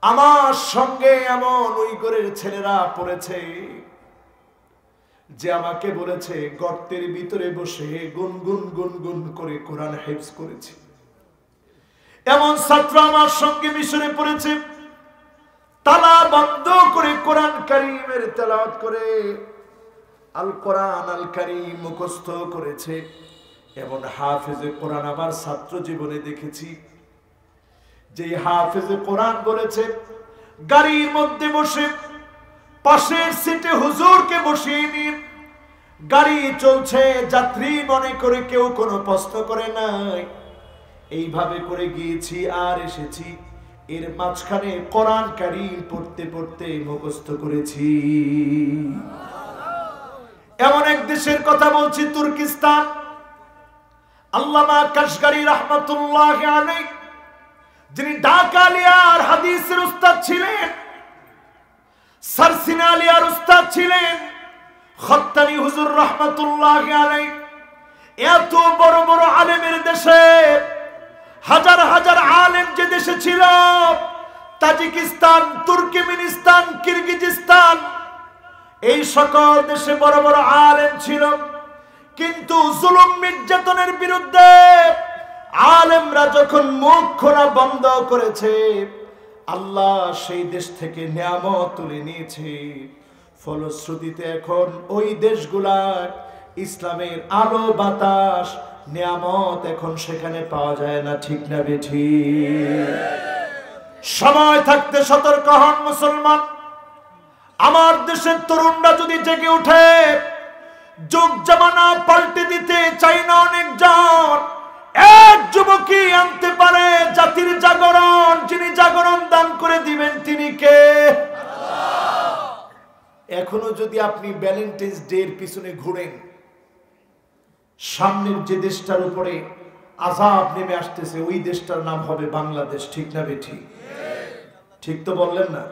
আমার সঙ্গে এমন উইগুরের ছেলেরা পড়েছে যে আমাকে বলেছে গর্তের ভিতরে বসে গুনগুন গুনগুন করে কোরআন হিফজ করেছে। এমন ছাত্র আমার সঙ্গে মিশরে পড়েছে, তালা বন্ধ করে কোরআন কারীমের তেলাওয়াত করে আল কোরআন আল কারীম মুখস্থ করেছে। এমন হাফেজে কোরআন আমার ছাত্র জীবনে দেখেছি, যে হাফেজে কোরআন বলেছে গাড়ির মধ্যে বসে পাশের সিটে হুজুরকে বসিয়ে নিয়ে গাড়ি চলছে, যাত্রী মনে করে কেউ কোনো প্রশ্ন করে নাই, এইভাবে করে গিয়েছি আর এসেছি, এর মাঝখানে কোরআন কারীম পড়তে পড়তে মুখস্থ করেছি। এমন এক দেশের কথা বলছি, তুর্কিস্তান। আল্লামা কাশগারি রাহমাতুল্লাহি আলাইহি, যিনি ঢাকা আলিয়ার হাদিসের উস্তাদ ছিলেন, সারসিনা আলিয়ার উস্তাদ ছিলেন, খত্তানি হুজুর রাহমাতুল্লাহি আলাইহি, এত বড় বড় আলেমের দেশে হাজার হাজার আলেম যে দেশে ছিল, তাজিকিস্তান, তুর্কমেনিস্তান, কিরগিজস্তান, এই সকল দেশে বড় বড় আলেম ছিল, কিন্তু জুলুম নির্যাতনের বিরুদ্ধে আলেমরা যখন মুখ খোলা বন্ধ করেছে, আল্লাহ সেই দেশ থেকে নিয়ামত তুলে নিয়েছে। ফলশ্রুতিতে এখন ওই দেশগুলার ইসলামের আলো বাতাস নিয়ামত এখন সেখানে পাওয়া যায় না, ঠিক না বেঠিক? সময় থাকতে সতর্ক হন মুসলমান। আমার দেশের তরুণরা যদি জেগে উঠে, যুগ জামানা পাল্টে দিতে চাই না অনেকজন, এক যুবকই আনতে পারে জাতির জাগরণ। যিনি জাগরণ দান করে দিবেন তিনি কে? এখনো যদি আপনি ভ্যালেন্টাইন্স ডে এর পিছনে ঘুরেন, সামনের যে দেশটার উপরে আযাব নেমে আসতেছে ওই দেশটার নাম হবে বাংলাদেশ, ঠিক না বেঠিক? ঠিক তো বললেন না?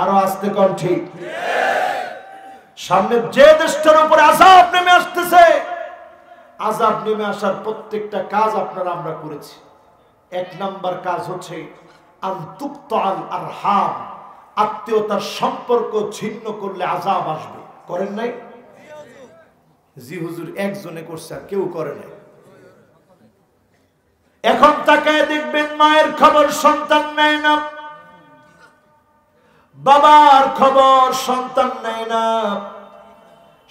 আরো আস্তে কম ঠিক। সামনে যে দেশটার উপরে আযাব নেমে আসতেছে, আযাব নেমে আসার প্রত্যেকটা কাজ আপনারা আমরা করেছি। এক নাম্বার কাজ হচ্ছে আনতুকতাল আরহাম, আত্মীয়তার সম্পর্ক ছিন্ন করলে আযাব আসবে। করেন নাই? জি হুজুর, একজনে করছে আর কেউ করে নাই। এখন তাকায় দেখবেন, মায়ের খবর সন্তান নেয় না, বাবার খবর সন্তান নেয় না।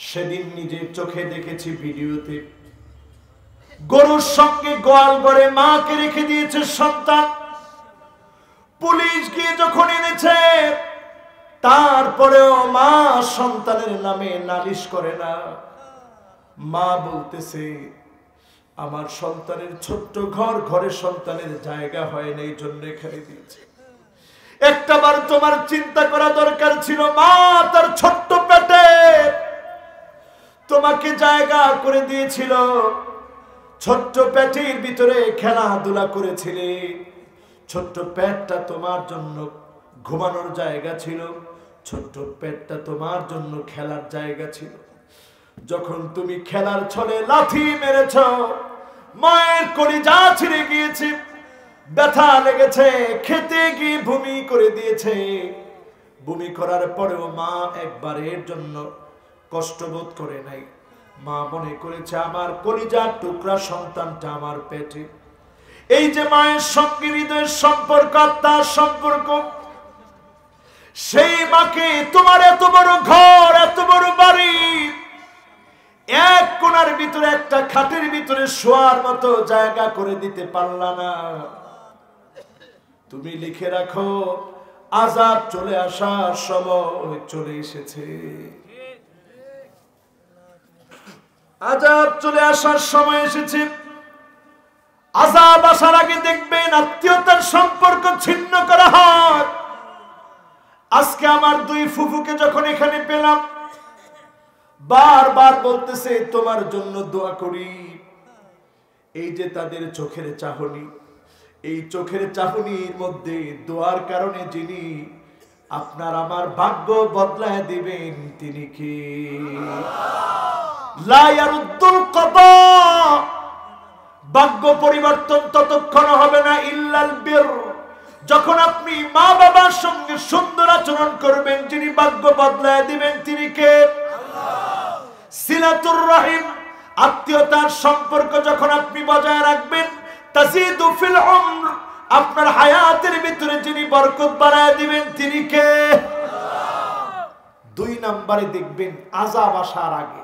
সেদিন নিজের চোখে দেখেছি ভিডিওতে, গরুর সঙ্গে গোয়াল ঘরে মাকে রেখে দিয়েছে সন্তান। পুলিশ গিয়ে যখন এনেছে, তারপরেও মা সন্তানের নামে নালিশ করে না। মা বলতেছে, আমার সন্তানের ছোট্ট ঘর, ঘরে সন্তানের জায়গা হয় না, এই জন্য এখানে দিয়েছে। একটাবার তোমার চিন্তা করা দরকার ছিল, মা তার ছোট্ট পেটে তোমাকে জায়গা করে দিয়েছিল, ছোট্ট পেটের ভিতরে খেলাধুলা করেছিলে, ছোট্ট পেটটা তোমার জন্য ঘুমানোর জায়গা ছিল, ছোট্ট পেটটা তোমার জন্য খেলার জায়গা ছিল। যখন তুমি খেলার ছলে লাথি মেরেছ, মায়ের কলিজা ছিঁড়ে গিয়েছে, ব্যথা লেগেছে, খেতে গিয়ে বমি করে দিয়েছে। বমি করার পরেও মা একবারের জন্য কষ্টবোধ করে নাই। মা মনে করেছে আমার কলিজার টুকরা সন্তানটা আমার পেটে। এই যে মায়ের সঙ্গে হৃদয়ের সম্পর্ক, আত্মার সম্পর্ক, সেই মাকে তোমার এত বড় ঘর, এত বড় বাড়ি, এক কোণার ভিতরে একটা খাটের ভিতরে শোয়ার মতো জায়গা করে দিতে পারলা না। তুমি লিখে রাখো, আযাব চলে আসার সময় চলে এসেছে। আযাব চলে আসার সময় এসেছে। আযাব আসার আগে দেখবেন আত্মীয়তার সম্পর্ক ছিন্ন করা হয়। আজকে আমার দুই ফুফুকে যখন এখানে পেলাম, বারবার বলতেছে তোমার জন্য দোয়া করি। এই যে তাদের চোখের চাহনি, এই চোখের চাহনির মধ্যে দোয়ার কারণে যিনি আপনার আমার ভাগ্য বদলায় দিবেন তিনি কি? লা ইয়ারুদ্দুল কদা, ভাগ্য পরিবর্তন ততক্ষণ হবে না ইল্লাল বির, যখন আপনি মা বাবার সঙ্গে সুন্দর আচরণ করবেন। যিনি ভাগ্য বদলায় দিবেন তিনি কে? আল্লাহ। সিলাতুর রহিম, আত্মীয়তার সম্পর্ক যখন আপনি বজায় রাখবেন, তাজিদু ফিল উমর, আপনার হায়াতের ভিতরে যিনি বরকত বাড়ায় দিবেন তিনি কে? আল্লাহ। দুই নম্বরে দেখবেন আযাব আসার আগে,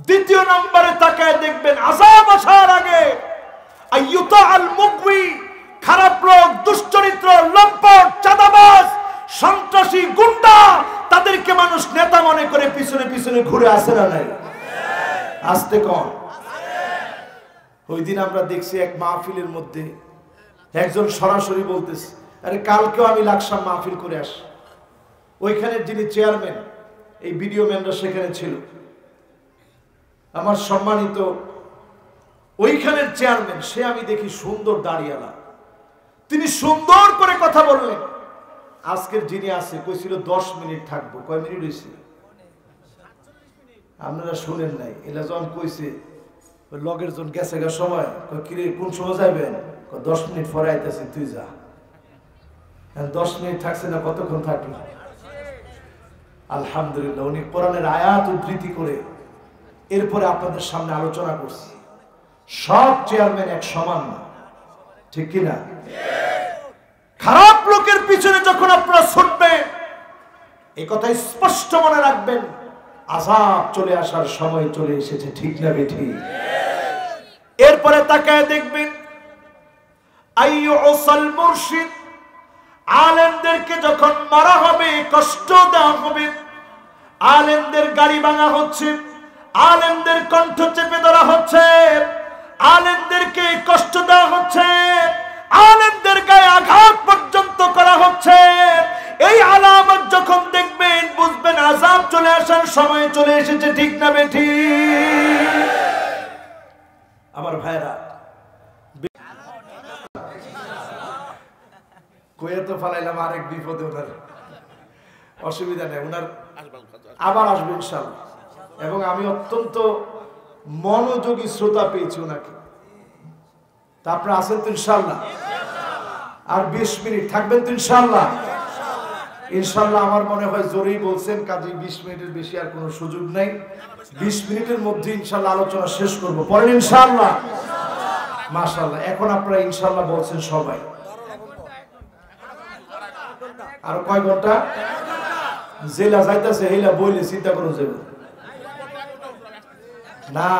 দ্বিতীয় নম্বরে তাকায় দেখবেন আযাব আসার আগে আইয়ুতা আল মুগওয়ি, খারাপ লোক, দুশ্চরিত্র, লম্পট, চাঁদাবাজ, সন্ত্রাসী, গুন্ডা, তাদেরকে মানুষ নেতা মনে করে পিছনে পিছনে ঘুরে আসে না নাই? আসতে কম। ওই দিন আমরা দেখছি এক মাহফিলের মধ্যে একজন সরাসরি বলতেছে, আরে কালকেও আমি লাকসাম মাহফিল করে আসি। ওইখানের যিনি চেয়ারম্যান, এই ভিডিও ম্যানরা সেখানে ছিল, আমার সম্মানিত ওইখানের চেয়ারম্যান, সে আমি দেখি সুন্দর দাড়িওয়ালা, তিনি সুন্দর করে কথা বললেন। আজকের যিনি আছে কইছিল 10 মিনিট থাকবো, কয় মিনিট হয়েছে আপনারা শুনেন নাই? এলা যখন কইছে লগের জন গেছে গা সময়, কিরে কোন সময় যাবেন? 10 মিনিট পরে আইতেছি, তুই যা। 10 মিনিট থাকছে না, কতক্ষণ থাকলো? আলহামদুলিল্লাহ, উনি কোরআনের আয়াত উদ্ধৃতি করে এরপরে আপনাদের সামনে আলোচনা করছি। সব চেয়ারম্যান এক সমান না, ঠিক কিনা? খারাপ লোকের পিছনে যখন আপনারা ছুটবেন, এই কথা স্পষ্ট মনে রাখবেন, আযাব চলে আসার সময় চলে এসেছে, ঠিক না বেঠিক? এরপরে তাকায় দেখবেন আইয়ুসাল মুরশিদ, আলেমদেরকে যখন মারা হবে, কষ্ট দেওয়া হবে, আলেমদের গাড়ি ভাঙা হচ্ছে, আলেমদের কণ্ঠ চেপে ধরা হচ্ছে, আলেমদেরকে কষ্ট দেওয়া হচ্ছে, আলেমদের গায়ে আঘাত পর্যন্ত করা হচ্ছে, এই আলামত যখন দেখবেন বুঝবেন আযাব চলে আসার সময় চলে এসেছে, ঠিক না বেঠিক? আমার ভাইরা, কয়ে তো ফালাইলাম আরেক বিপদে, ওনার অসুবিধা নেই, ওনার আবার আসবে ইনশাআল্লাহ। এবং আমি অত্যন্ত মনোযোগী শ্রোতা পেয়েছি ওনাকে। তা আপনারা আছেন তো ইনশাআল্লাহ? আর 20 মিনিট থাকবেন তো ইনশাআল্লাহ? ইনশাআল্লাহ আমার মনে হয় জোরেই বলছেন, কাজে 20 মিনিটের বেশি আর কোনো সুযোগ নাই। 20 মিনিটের মধ্যে ইনশাআল্লাহ আলোচনা শেষ করব। পড়েন ইনশাআল্লাহ। মাশাআল্লাহ। এখন আপনারা ইনশাআল্লাহ বলছেন সবাই। আর কয় ঘন্টা? জেলা যাইতাছে হেলা বইলে চিন্তা করুন যাবে না,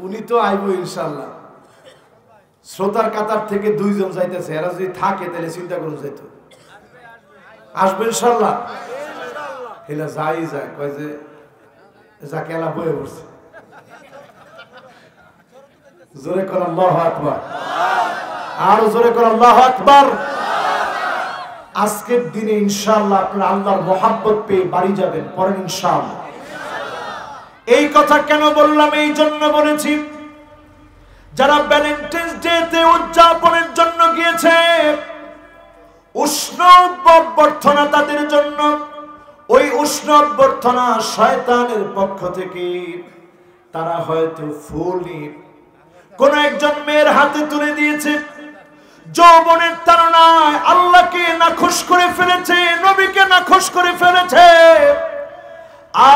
উনি তো আইব ইনশাআল্লাহ। শ্রোতার কাতার থেকে 2 জন যাইতেছে, এরা যদি থাকে তাহলে চিন্তা করুন যাইতো, আসবে ইনশাআল্লাহ। হেলা যাই যায়, কয় যে যাকে এলা বয়ে পড়ছে। জোরে কর আল্লাহু আকবার, আর জোরে কর আল্লাহু আকবার। আজকের দিনে ইনশাআল্লাহ আপনারা আল্লাহর মহব্বত পেয়ে বাড়ি যাবেন, পড়েন ইনশাআল্লাহ। এই কথা কেন বললাম? এই জন্য বলেছি, যারা ভ্যালেন্টাইন্স ডে তে উদযাপনের জন্য গিয়েছে, উষ্ণ অভ্যর্থনা তাদের জন্য। ওই উষ্ণ অভ্যর্থনা শয়তানের পক্ষ থেকে তারা হয়তো ফুল কোন একজন মেয়ের হাতে তুলে দিয়েছে। যৌবনের তাড়নায় আল্লাহকে নাখোশ করে ফেলেছে, নবীকে নাখোশ করে ফেলেছে।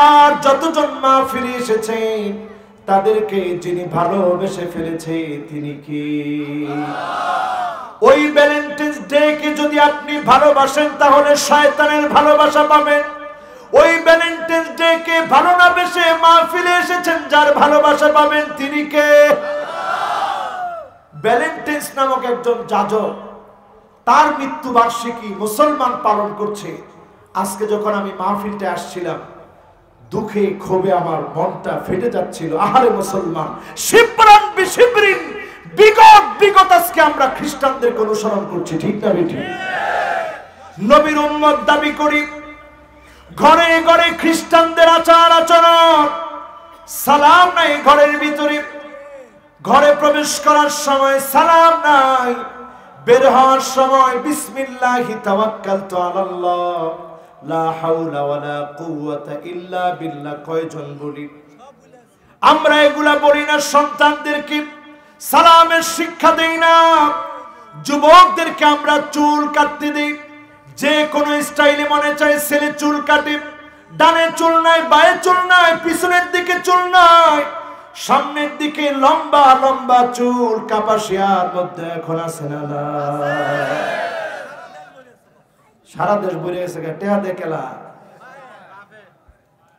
আর যতজন মাহফিলে এসেছে তাদেরকে যিনি ভালোবেসে ফেলেছে তিনি কি? ওই ভ্যালেন্টাইন্স ডে কে যদি আপনি ভালোবাসেন তাহলে শয়তানের ভালোবাসা পাবেন। ওই ভ্যালেন্টাইন্স ডে কে ভালো না বেসে মাহফিলে এসেছেন, যার ভালোবাসা পাবেন তিনি কে? ভ্যালেন্টাইন্স নামক একজন যাজক, তার মৃত্যুবার্ষিকী মুসলমান পালন করছে। আজকে যখন আমি মাহফিলটা আসছিলাম, দুঃখে ক্ষোভে আমার মনটা ফেটে যাচ্ছিল। আহারে মুসলমান, শিবরান বিশিবরিন, বিগত আজকে আমরা খ্রিস্টানদেরকে অনুসরণ করছি, ঠিক না বেটি? নবীর উম্মত দাবি করি, ঘরে ঘরে খ্রিস্টানদের আচার আচরণ, সালাম নাই ঘরের ভিতরে, ঘরে প্রবেশ করার সময় সালাম নাই, বের হওয়ার সময় বিসমিল্লাহি তাওয়াক্কালতু আলাল্লাহ লা হাওলা ওয়ালা কুওয়াতা ইল্লা বিল্লাহ কয়জন বলি? আমরা এগুলা বলি না। সন্তানদেরকে সালামের শিক্ষা দেই না। যুবকদেরকে আমরা চুল কাটতে দেই, যে কোনো স্টাইলে মনে চায় ছেলে চুল কাটে। ডানে চুল নাই, বায়ে চুল নাই, পিছনের দিকে চুল নাই, সামনের দিকে লম্বা লম্বা চুল। কাপাসিয়ার মধ্যে এখন আছে না? সারা দেশ ভরে গেছে, টেহা দে কেলা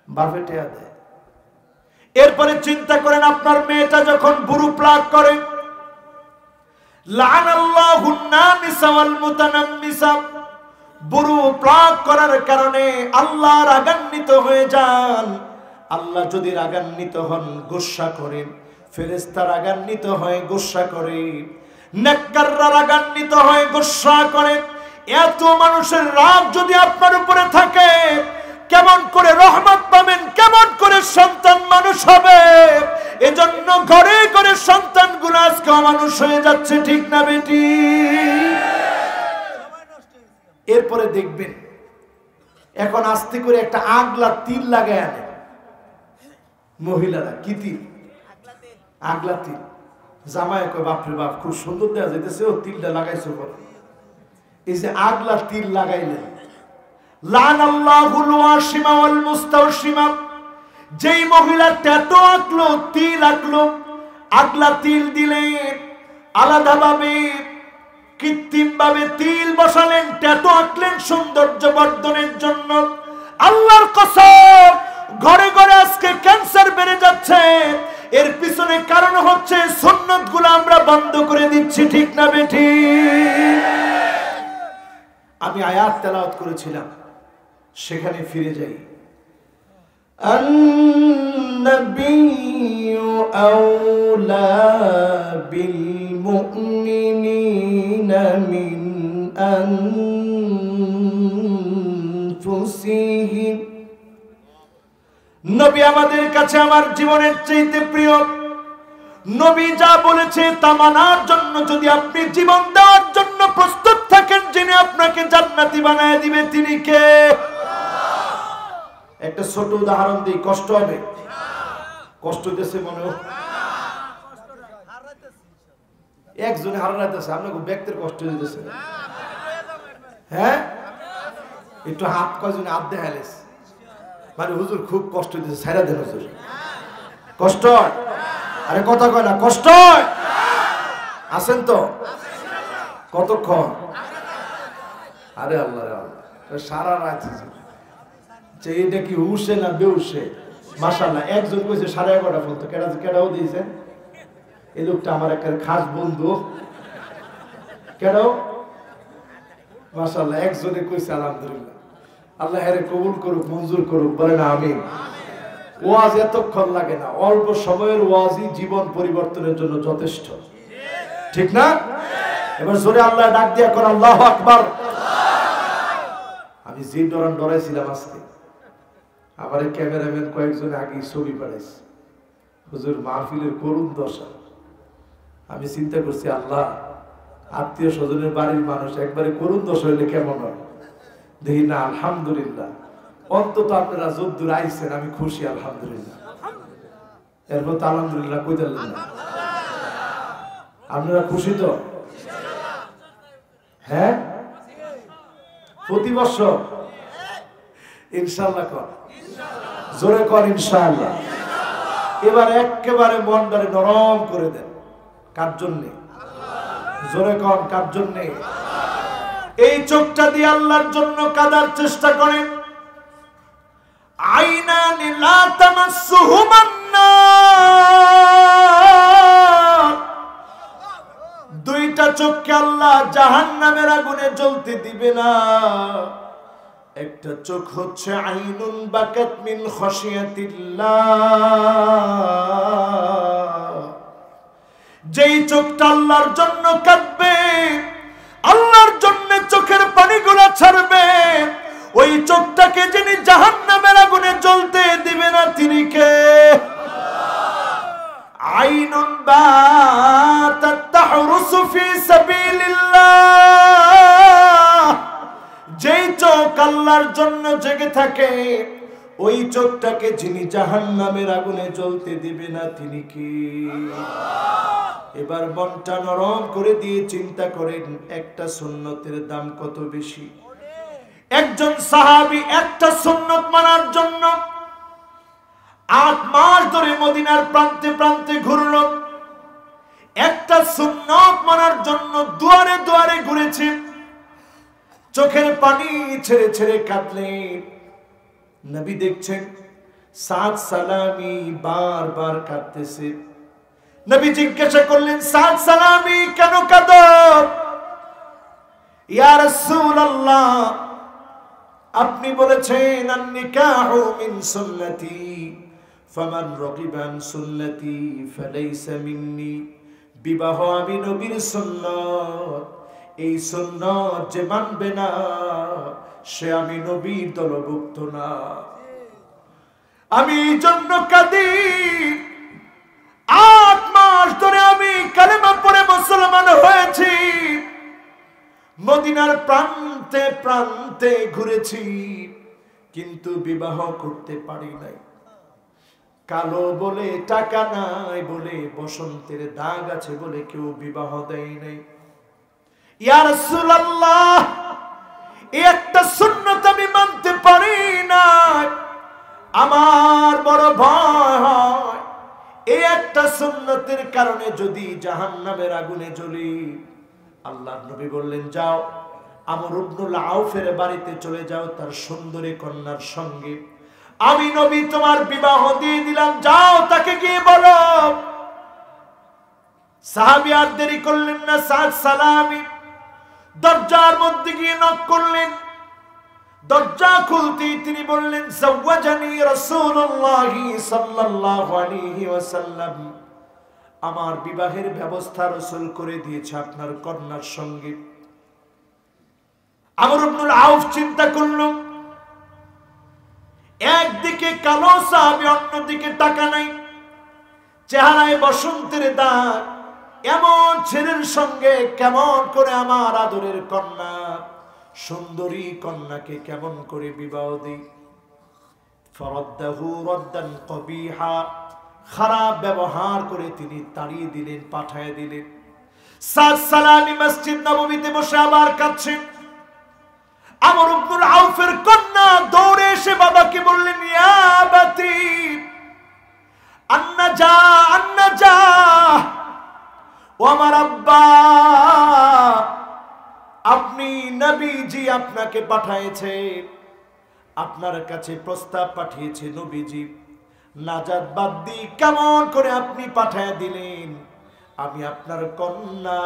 বাপে টেহা দে। এরপরে চিন্তা করেন, আপনার মেয়েটা যখন বুরু প্লাগ করে, লাআনাল্লাহুন নামিসা ওয়াল মুতানাম্মিসা, বুরু প্লাগ করার কারণে আল্লাহ রাগান্বিত হয়ে যান। আল্লাহ যদি রাগান্বিত হন, গোসা করেন। ফেরেশতা রাগান্বিত হয়, গোসা করে। নেককাররা রাগান্বিত হয়, গোসা করে। এত মানুষের রাগ যদি আপনার উপরে থাকে, কেমন করে রহমত পাবেন? কেমন করে সন্তান মানুষ হবে? এজন্য ঘরে ঘরে সন্তানগুলো আজকে অমানুষ হয়ে যাচ্ছে, ঠিক না বেটি? এরপরে দেখবেন, এখন আস্তে করে একটা আগলা তিল লাগায় আনে মহিলারা। কি তিল? আগলা তিল। জামাই কয়, বাপরে বাপ, খুব সুন্দর দেওয়া যাইতেছে, ও তিলটা লাগাইছো বলে। এই যে আগলা তিল লাগাইলেন, লানাল্লাহুল ওয়াশিমা ওয়াল মুস্তাওশিমা, যেই মহিলা ট্যাটু আঁকলো, তিল আঁকলো, আগলা তিল দিলেন, আলাদাভাবে কৃত্রিম ভাবে তিল বসালেন, ট্যাটু আঁকলেন সৌন্দর্য বর্ধনের জন্য। আল্লাহর কসম, ঘরে ঘরে আজকে ক্যান্সার বেড়ে যাচ্ছে। এর পিছনে কারণ হচ্ছে সুন্নতগুলো আমরা বন্ধ করে দিচ্ছি, ঠিক না বেঠি? আমি আয়াত তেলাওয়াত করেছিলাম, সেখানে ফিরে যাই। আন-নাবিয়্যু আওলা বিল মুমিনিনা মিন আনফুসিহিম, নবী আমাদের কাছে আমার জীবনের চাইতে প্রিয়। নবী যা বলেছে তা মানার জন্য যদি আপনি জীবন দেওয়ার জন্য প্রস্তুত থাকেন, যিনি আপনাকে জান্নাতি বানায় দিবে তিনি কে? একটা ছোট উদাহরণ দিই, কষ্ট হবে? কষ্ট হইতেছে মনে হয়? একজনে হারাইতেছে, আপনাকে ব্যক্তির কষ্ট হইতেছে। হ্যাঁ, একটু হাত কয়জনে হাত দেখাইলেস, মানে হুজুর খুব কষ্ট হইতেছে, ছাইরা দেন হুজুর। কষ্ট হয়? আরে কথা কয় না, কষ্ট হয়? আছেন তো? কতক্ষণ? আরে আল্লাহ রে আল্লাহ, সারা রাত যে এটা কি হুশে না বেহুশে? মাশাআল্লাহ, একজন কইছে 11:30 পর্যন্ত। কেডাও দিয়েছে? এই লোকটা আমার একটা খাস বন্ধু। কেডাও? মাশাআল্লাহ, একজনে কইছে আলহামদুলিল্লাহ। আল্লাহ এর কবুল করুক, মঞ্জুর করুক, বলেন আমিন। ওয়াজ এতক্ষণ লাগে না, অল্প সময়ের ওয়াজই জীবন পরিবর্তনের জন্য যথেষ্ট, ঠিক না? এবার জোরে আল্লাহ ডাক দিয়া কর, আল্লাহু আকবার। আমি যে ডরাইছিলাম আজকে, আমার ক্যামেরাম্যান কয়েকজন আগে ছবি পাঠাইছে, হুজুর মাহফিলের করুণ দশা। আমি চিন্তা করছি, আল্লাহ, আত্মীয় স্বজনের বাড়ির মানুষ একবারে করুণ দশা হইলে কেমন হয়? দেখি না, আলহামদুলিল্লাহ, অন্তত আপনারা যদ্দূর আইছেন আমি খুশি, আলহামদুলিল্লাহ। এরপর তো আলহামদুলিল্লাহ কই দিলেন না? আপনারা খুশি তো? হ্যাঁ, প্রতি বছর ইনশাআল্লাহ কর, জোরে কর ইনশাআল্লাহ। এবার একেবারে মনটারে নরম করে দেন। কার জন্যে? জোরে কর, কার জন্যে? এই চোখটা দিয়ে আল্লাহর জন্য কাঁদার চেষ্টা করেন। আইনানি লা তামাসসুহুমান নার, দুইটা চোখকে আল্লাহ জাহান্নামের আগুনে জ্বলতে দিবে না। একটা চোখ হচ্ছে আইনুন বাকাত মিন খাশিয়াতিল্লাহ, যেই চোখটা আল্লাহর জন্য কাঁদবে, আল্লাহর জন্য চোখের পানিগুলো ছাড়বে, ওই চোখটাকে যিনি জাহান্নামের আগুনে জ্বলতে দিবে না তিনি কে? আইনুন বাতাত তাহরুসু ফি সাবিলিল্লাহ, যেই চোখ আল্লাহর জন্য জেগে থাকে, ওই চোখটাকে যিনি জাহান্নামের আগুনে জ্বলতে দিবে না তিনি কি? এবার মনটা নরম করে দিয়ে চিন্তা করেন, একটা সুন্নতের দাম কত বেশি। একজন সাহাবী একটা সুন্নত মানার জন্য 8 মাস ধরে মদিনার প্রান্তে প্রান্তে ঘুরল। একটা সুন্নত মানার জন্য দুয়ারে দুয়ারে ঘুরেছে, চোখের পানি ছেড়ে ছেড়ে কাঁদলেন। নবী দেখছেন সাদ সালামি বারবার কাঁদতেছে। নবী জিজ্ঞাসা করলেন, সাদ সালামি কেন কাঁদো? ইয়া রাসূলুল্লাহ, আপনি বলেছেন আন-নিকাহু মিন সুন্নতি ফামান রাগিবা আন সুন্নতি ফালাইসা মিন্নি, বিবাহ আমি নবীর সুন্নাত, এই সুন্নাত যে মানবে না সে আমি নবীর দলভুক্ত না। আমি এই জন্য কাঁদি, 8 মাস ধরে আমি কালেমা পড়ে মুসলমান হয়েছি, মদিনার প্রান্তে প্রান্তে ঘুরেছি, কিন্তু বিবাহ করতে পারি নাই। কালো বলে, টাকা নাই বলে, বসন্তের দাগ আছে বলে কেউ বিবাহ দেয় নাই। ইয়া রাসূলুল্লাহ, এই একটা সুন্নত আমি মানতে পারি না, আমার বড় ভয় হয় এই একটা সুন্নতের কারণে যদি জাহান্নামের আগুনে জ্বলি। আল্লাহর নবী বললেন, যাও আমর ইবনুল আউফের বাড়িতে চলে যাও, তার সুন্দরী কন্যার সঙ্গে আমি নবী তোমার বিবাহ দিয়ে দিলাম, যাও তাকে গিয়ে বলো। সাহাবী আর দেরি করলেন না, সাদ সালামি দরজার মধ্যে গিয়ে নক করলেন। দরজা খুলতেই তিনি বললেন, যাওয়াজানি রাসূলুল্লাহ সাল্লাল্লাহু আলাইহি ওয়াসাল্লাম, আমার বিবাহের ব্যবস্থা রাসূল করে দিয়েছে আপনার কন্যার সঙ্গে। আমর ইবনুল আউফ চিন্তা করল, একদিকে কালো সাহাবী, অন্যদিকে টাকা নাই, চেহারায় বসন্তের দাগ, এমন ছেলের সঙ্গে কেমন করে আমার আদরের কন্যা, সুন্দরী কন্যাকে কেমন করে বিবাহ দেই? ফারাদ্দাহু রাদ্দান কবিহা, খারাপ ব্যবহার করে তিনি তাড়িয়ে দিলেন, পাঠিয়ে দিলেন। সাদ সালামি মসজিদ নববীতে বসে আবার কাঁদছেন। আমর ইবনুল আউফের কন্যা দৌড়ে এসে বাবাকে বললেন, ইয়া আবাতি আন্নাজা আন্নাজা, ও আমার আব্বা, আপনি নবীজি আপনাকে পাঠিয়েছে, আপনার কাছে প্রস্তাব পাঠিয়েছে নবীজি, নাজাত বাদ্দি কেমন করে আপনি পাঠিয়ে দিলেন? আমি আপনার কন্যা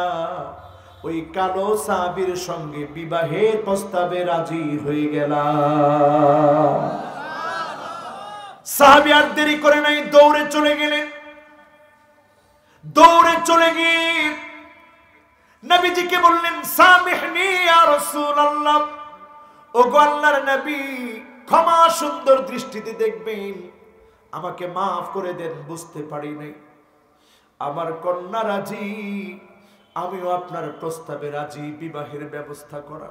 ওই কালো সাহাবীর সঙ্গে বিবাহের প্রস্তাবে রাজি হয়ে গেলাম। সাহাবী আর দেরি করে নাই, দৌড়ে চলে গেলেন। দৌড়ে চলে গিয়ে নবীজিকে বললেন, সামিহনি ইয়া রাসূলুল্লাহ, ওগো আল্লাহর নবী, ক্ষমা সুন্দর দৃষ্টিতে দেখবেন, আমাকে মাফ করে দেন, বুঝতে পারি নাই। আমার কন্যা রাজি, আমিও আপনার প্রস্তাবে রাজি, বিবাহের ব্যবস্থা করা।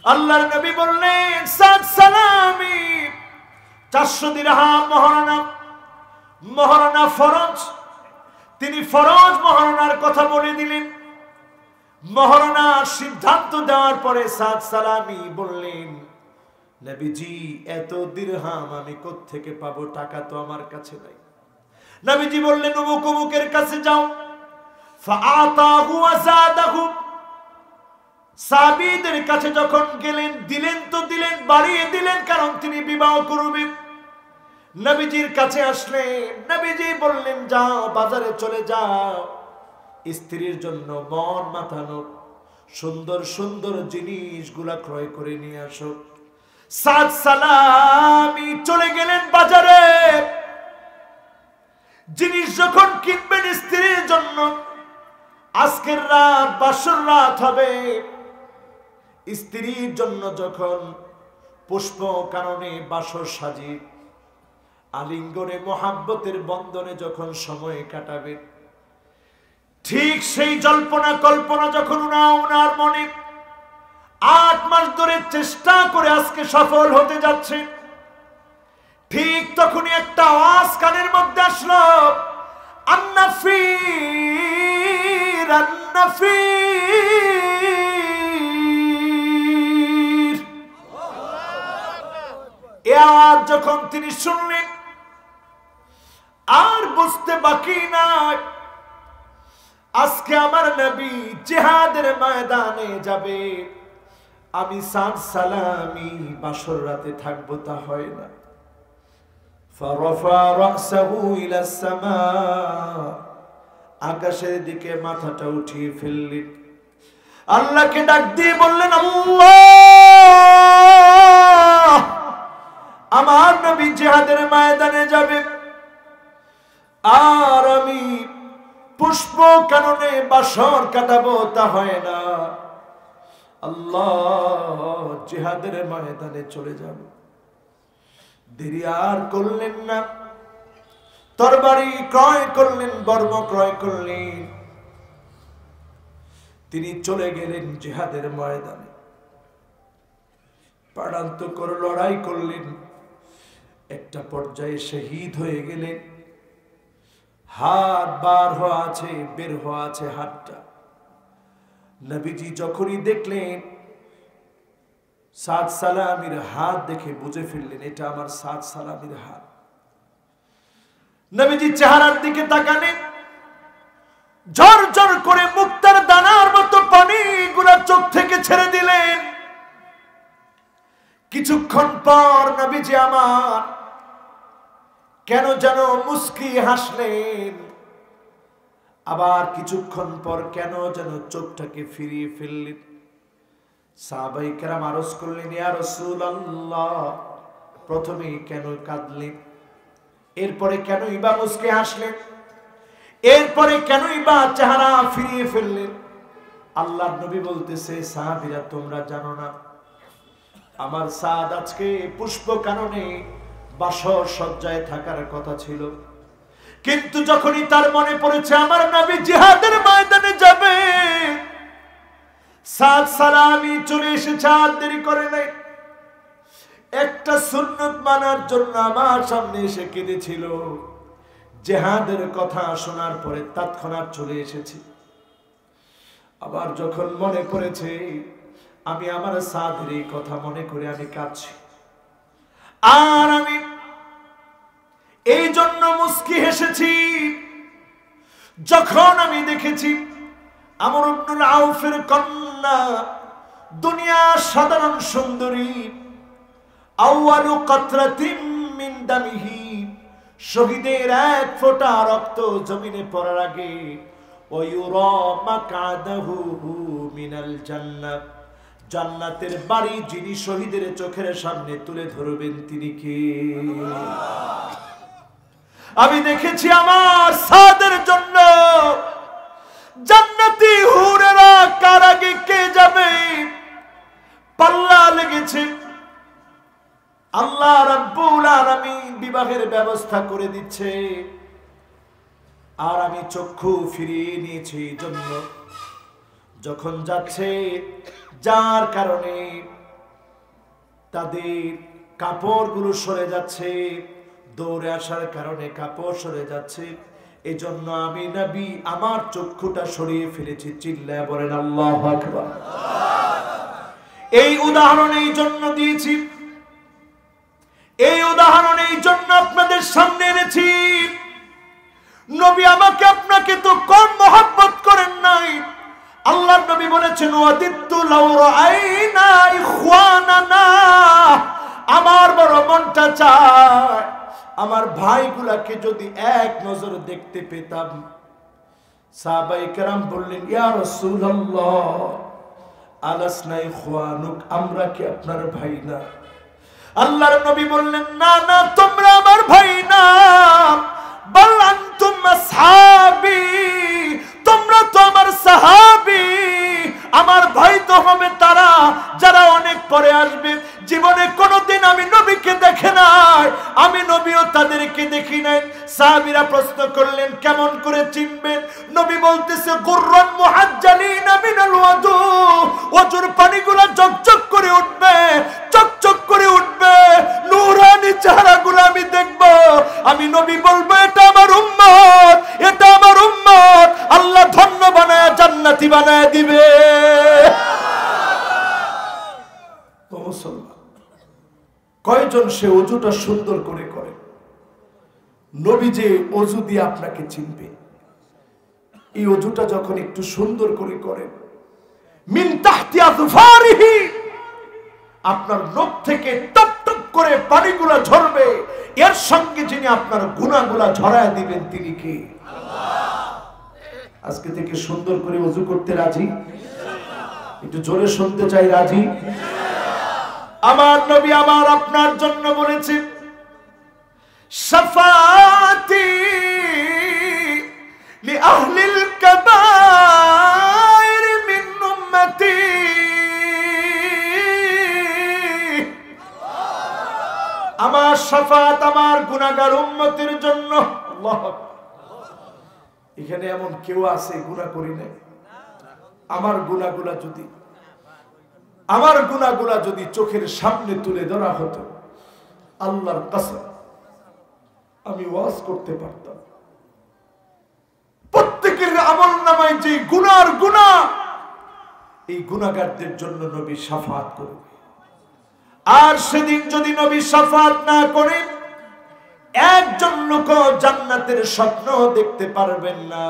আল্লাহর নবী বললেন, সাদ সালামি 400 দিরহাম মহারণা, মহারণা ফরজ, তিনি ফরজ মহারণার কথা বলে দিলেন। মহারণা সিদ্ধান্ত দেওয়ার পরে সাদ সালামি বললেন, নবীজি এত দিরহাম আমি কোত্থেকে পাবো, টাকা তো আমার কাছে নাই। নবীজি বললেন অমুক অমুকের কাছে যাও। ফাআতাহু ওয়া যাদাহু। সাহাবীদের কাছে যখন গেলেন, দিলেন তো দিলেন, বাড়িয়ে দিলেন, কারণ তিনি বিবাহ করবেন। নবীজির কাছে আসলেন, নবীজি বললেন যাও বাজারে চলে যাও, স্ত্রীর জন্য মন মাতানো সুন্দর সুন্দর জিনিসগুলা ক্রয় করে নিয়ে আসো। সাদ সালামি চলে গেলেন বাজারে। জিনিস যখন কিনবেন স্ত্রীর জন্য, আজকের রাত বাসর রাত হবে, স্ত্রীর জন্য যখন পুষ্প কারণে বাসর সাজি, আলিঙ্গনে মোহাব্বতের বন্ধনে যখন সময় কাটাবে, ঠিক সেই জল্পনা কল্পনা যখন উনার মনে 8 মাস ধরে চেষ্টা করে আজকে সফল হতে যাচ্ছে, ঠিক তখনই একটা আওয়াজ কানের মধ্যে আসলো, আন্নাফির আন্নাফির। এ আওয়াজ যখন তিনি শুনলেন, আর বুঝতে বাকি নাই আজকে আমার নবী জিহাদের ময়দানে যাবে, আমি সাদ সালামি বাসর রাতে থাকবো, তা হয় না। ফারাফা রাসাহু ইলা সামা, আকাশের দিকে মাথাটা উঠিয়ে ফেললেন, আল্লাহকে ডাক দিয়ে বললেন, আল্লাহ আমার নবী জিহাদের ময়দানে যাবে, আর আমি পুষ্প কাননে বাসর কাটাবো, তা হয় না। আল্লাহ জিহাদের ময়দানে চলে যাব। দেরি আর করলেন না, তরবারি ক্রয় করলেন, বর্ম ক্রয় করলেন, তিনি চলে গেলেন জিহাদের ময়দানে। প্রাণান্তকর লড়াই করলেন, একটা পর্যায়ে শহীদ হয়ে গেলেন। হাত বার হওয়া আছে, বের হওয়া আছে হাতটা। নবীজি যখনই দেখলেন সাদ সালামির হাত, দেখে বুঝে ফেললেন এটা আমার সাদ সালামির হাত। নবীজি চেহারার দিকে তাকালেন, ঝরঝর করে মুক্তার দানার মতো পানিগুলা চোখ থেকে ছেড়ে দিলেন। কিছুক্ষণ পর নবীজি আমার কেন যেন মুস্কি হাসলেন, আবার কিছুক্ষণ পর কেন যেন চোখটাকে ফিরিয়ে ফেললেন। সাহাবায়ে কেরাম আরজ করলেন, ইয়া রাসূলুল্লাহ, প্রথমে কেন কাঁদলেন, এরপরে কেনই বা মুস্কি হাসলেন, এরপরে কেনই বা চেহারা ফিরিয়ে ফেললেন? আল্লাহর নবী বলতেছে, সাহাবীরা তোমরা জানো না আমার সাদ আজকে পুষ্প কাননে বাসর সজ্জায় থাকার কথা ছিল, কিন্তু যখনই তার মনে পড়েছে আমার নবী জিহাদের ময়দানে যাবে, সাদ সালামি চলে এসেছে, আর দেরি করে নাই। একটা সুন্নত মানার জন্য আমার সামনে এসে কেঁদেছিল, জিহাদের কথা শোনার পরে তৎক্ষণাৎ চলে এসেছি। আবার যখন মনে পড়েছে আমি আমার সাদের এই কথা মনে করে আমি কাঁদছি, আর আমি এই জন্য মুস্কি হেসেছি যখন আমি দেখেছি আমর ইবনুল আউফের কন্যা, দুনিয়া সাধারণ সুন্দরী, আউয়ালু কাতরাতিন মিন দামিহি, শহীদের এক ফোঁটা রক্ত জমিনে পড়ার আগে ওয়ুরা মাকআদাহু মিনাল জান্নাহ, জান্নাতের বাড়ি যিনি শহীদের চোখের সামনে তুলে ধরবেন তিনি কে? আমি দেখেছি আমার সাদের জন্য জান্নাতি হুরেরা কার আগে কে যাবে পাল্লা লেগেছে। আল্লাহ রাব্বুল আলামিন বিবাহের ব্যবস্থা করে দিচ্ছে, আর আমি চক্ষু ফিরিয়ে নিয়েছি জন্য যখন যাচ্ছে, যার কারণে তাদের কাপড়গুলো সরে যাচ্ছে, দৌড়ে আসার কারণে কাপড় সরে যাচ্ছে, এই জন্য আমি নবী আমার চক্ষুটা সরিয়ে ফেলেছি। চিল্লায় বলেন আল্লাহু আকবার। এই উদাহরণ এই জন্য দিয়েছি, এই উদাহরণ এই জন্য আপনাদের সামনে এনেছি, নবী আমাকে আপনাকে তো কম মহব্বত করেন নাই। আল্লাহর নবী বলেছেন ওয়াদিতু লাউ রাআইনা ইখওয়ানানা, আমার বড় মনটা চায় আমার ভাইগুলাকে যদি এক নজর দেখতে পেতাম। সাহাবায়ে কেরাম বললেন ইয়া রাসূলুল্লাহ আলাসনা ইখওয়ানুক, আমরা কি আপনার ভাই না? আল্লাহর নবী বললেন না না, তোমরা আমার ভাই না, বাল আনতুম আসহাবী, তোমরা তো আমার সাহাবী। আমার ভাই তো হবে তারা যারা অনেক পরে আসবে। জীবনে কোনোদিন আমি নবীকে দেখে নাই, আমি নবীও তাদেরকে দেখি নাই। সাহাবীরা প্রশ্ন করলেন কেমন করে চিনবেন? নবী বলতেছে গুররান মুহাজ্জালিনা মিনাল ওয়াদু, ওজুর পানিগুলো চকচক করে উঠবে, চকচক করে উঠবে, নূরানি চেহারাগুলো আমি দেখব। আমি নবী বলবো এটা আমার উম্মত, এটা আমার উম্মত, আল্লাহ ধন্য বানায় জান্নাতি বানায় দিবে। তো মুসলমান কয়জন সে ওযুটা সুন্দর করে করে? নবী যে ওযু দিয়ে আপনাকে চিনবে, এই ওযুটা যখন একটু সুন্দর করে করেন, মিন তাহতি আযফারিহি, আপনার নখ থেকে টপ টপ করে পানিগুলো ঝরবে, এর সঙ্গে যিনি আপনার গুনাহগুলা ঝরায় দিবেন তিনি কে? আল্লাহ। আজকে থেকে সুন্দর করে ওযু করতে রাজি? একটু জোরে শুনতে চাই, রাজি? আমার নবী আমার আপনার জন্য বলেছে শাফাতি লি আহলিল কাবায়ের মিন উম্মতি, আমার শাফাত আমার গুনাহগার উম্মতের জন্য। আল্লাহ, এখানে এমন কেউ আছে গুনাহ করি নাই? আমার গুনাহগুলা যদি চোখের সামনে তুলে ধরা হতো, আল্লাহর কসম আমি ওয়াজ করতে পারতাম। প্রত্যেকের আমলনামায় যে গুনার গুনাহ, এই গুনাহগারদের জন্য নবী শাফাত করবে। আর সেদিন যদি নবী শাফাত না করেন, একজন লোক জান্নাতের স্বপ্ন দেখতে পারবেন না।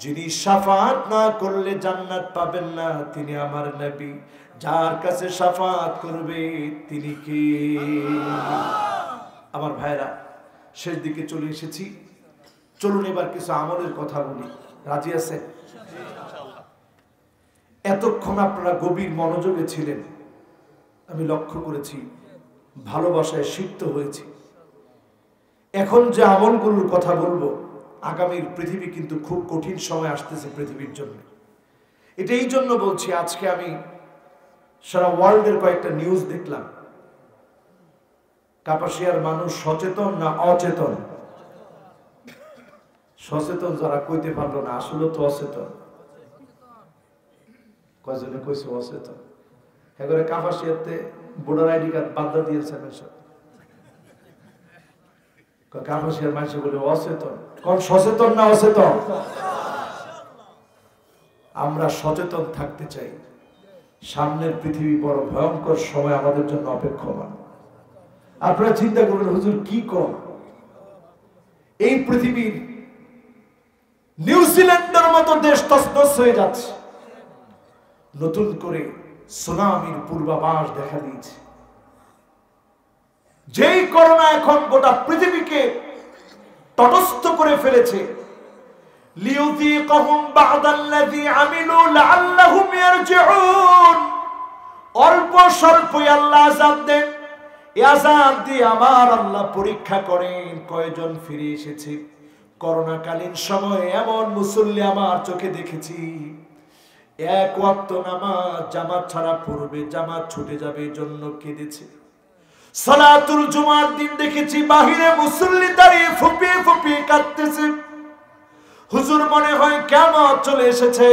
যিনি শাফাত না করলে জান্নাত পাবেন না, তিনি আমার নবী। যার কাছে শাফাত করবে তিনি কে? আমার ভাইরা, শেষ দিকে চলে এসেছি, চলুন এবার কিছু আমলের কথা বলি। রাজি আছেন? এতক্ষণ আপনারা গভীর মনোযোগে ছিলেন, আমি লক্ষ্য করেছি, ভালোবাসায় সিক্ত হয়েছি। এখন যে আমলগুলোর কথা বলবো, আগামীর পৃথিবী কিন্তু খুব কঠিন সময় আসতেছে পৃথিবীর জন্য। এটা এই জন্য বলছি, আজকে আমি সারা ওয়ার্ল্ডের কয়েকটা নিউজ দেখলাম। কাপাসিয়ার মানুষ সচেতন না অচেতন? সচেতন যারা কইতে পারলো না, আসলে তো অচেতন। কয়জনে কইছে অচেতন? এবারে কাপাসিয়াতে ভোটার আইডি কার্ড বাধ্যা দিয়েছেন সব। কাপাসিয়ার মানুষ বলে অচেতন। কোন সচেতন না অচেতন? আমরা সচেতন থাকতে চাই। সামনের পৃথিবী বড় ভয়ঙ্কর সময় আমাদের জন্য অপেক্ষমান। আপনারা চিন্তা করবেন, হুজুর কি কম, এই পৃথিবীর নিউজিল্যান্ডের মতো দেশ তছনছ হয়ে যাচ্ছে। নতুন করে সুনামির পূর্বাভাস দেখা দিয়েছে। যেই করোনা এখন গোটা পৃথিবীকে তটস্থ করে ফেলেছে, লিউযীকাহুম বা'দাল্লাযী আমিলু লাআল্লাহুম ইয়ারজিউন, অল্প স্বল্পই আল্লাহ আযাব দেন। এই আযাব দিয়ে আমার আল্লাহ পরীক্ষা করেন কয়জন ফিরে এসেছে। করোনাকালীন সময়ে এমন মুসল্লি আমার চোখে দেখেছি, এক ওয়াক্ত নামাজ জামাত ছাড়া পড়বে, জামাত ছুটে যাবে জন্য কেঁদেছে। সালাতুল জুমার দিন দেখেছি বাহিরে মুসল্লি দাঁড়িয়ে ফুপিয়ে ফুপিয়ে কাঁদতেছে। হুজুর মনে হয় কিয়ামত চলে এসেছে।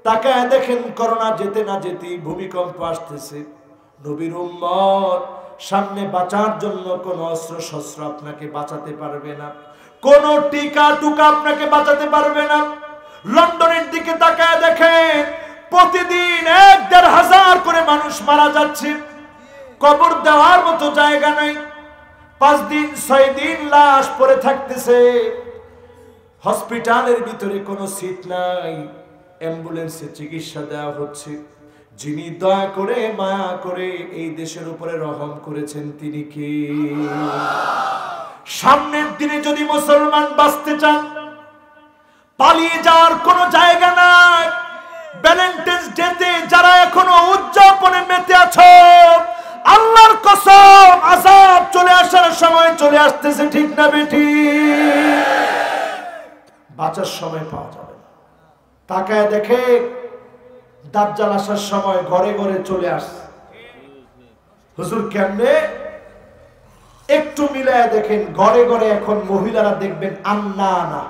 তাকায় দেখেন করোনা যেতে না যেতেই ভূমিকম্প আসতেছে। নবীর উম্মত, সামনে বাঁচার জন্য কোন অস্ত্র শস্ত্র আপনাকে বাঁচাতে পারবে না। কোন টিকা টুকা আপনাকে বাঁচাতে পারবে না। লন্ডনের দিকে তাকায় দেখেন, প্রতিদিন ১,৫০০ করে মানুষ মারা যাচ্ছে, কবর দেওয়ার মতো জায়গা নাই। ৫ দিন ৬ দিন লাশ পড়ে থাকতেছে, হসপিটালের ভিতরে কোনো সিট নাই, অ্যাম্বুলেন্সে চিকিৎসা দেওয়া হচ্ছে। যিনি দয়া করে মায়া করে এই দেশের উপরে রহম করেছেন তিনি কে? সামনের দিনে যদি মুসলমান বাঁচতে চান, পালিয়ে যাওয়ার কোনো জায়গা নাই। ভ্যালেন্টাইন্স ডেতে যারা এখনো উদযাপনে মেতে আছো, আল্লাহর কসম আযাব চলে আসার সময় চলে আসতেছে, ঠিক না বেটি? বাঁচার সময় পাওয়া যাবে না। তাকায় দেখে দাজ্জাল আসার সময় ঘরে ঘরে চলে আসছে। হুজুর কেমনে? একটু মিলায় দেখেন, ঘরে ঘরে এখন মহিলারা দেখবেন আন্না না,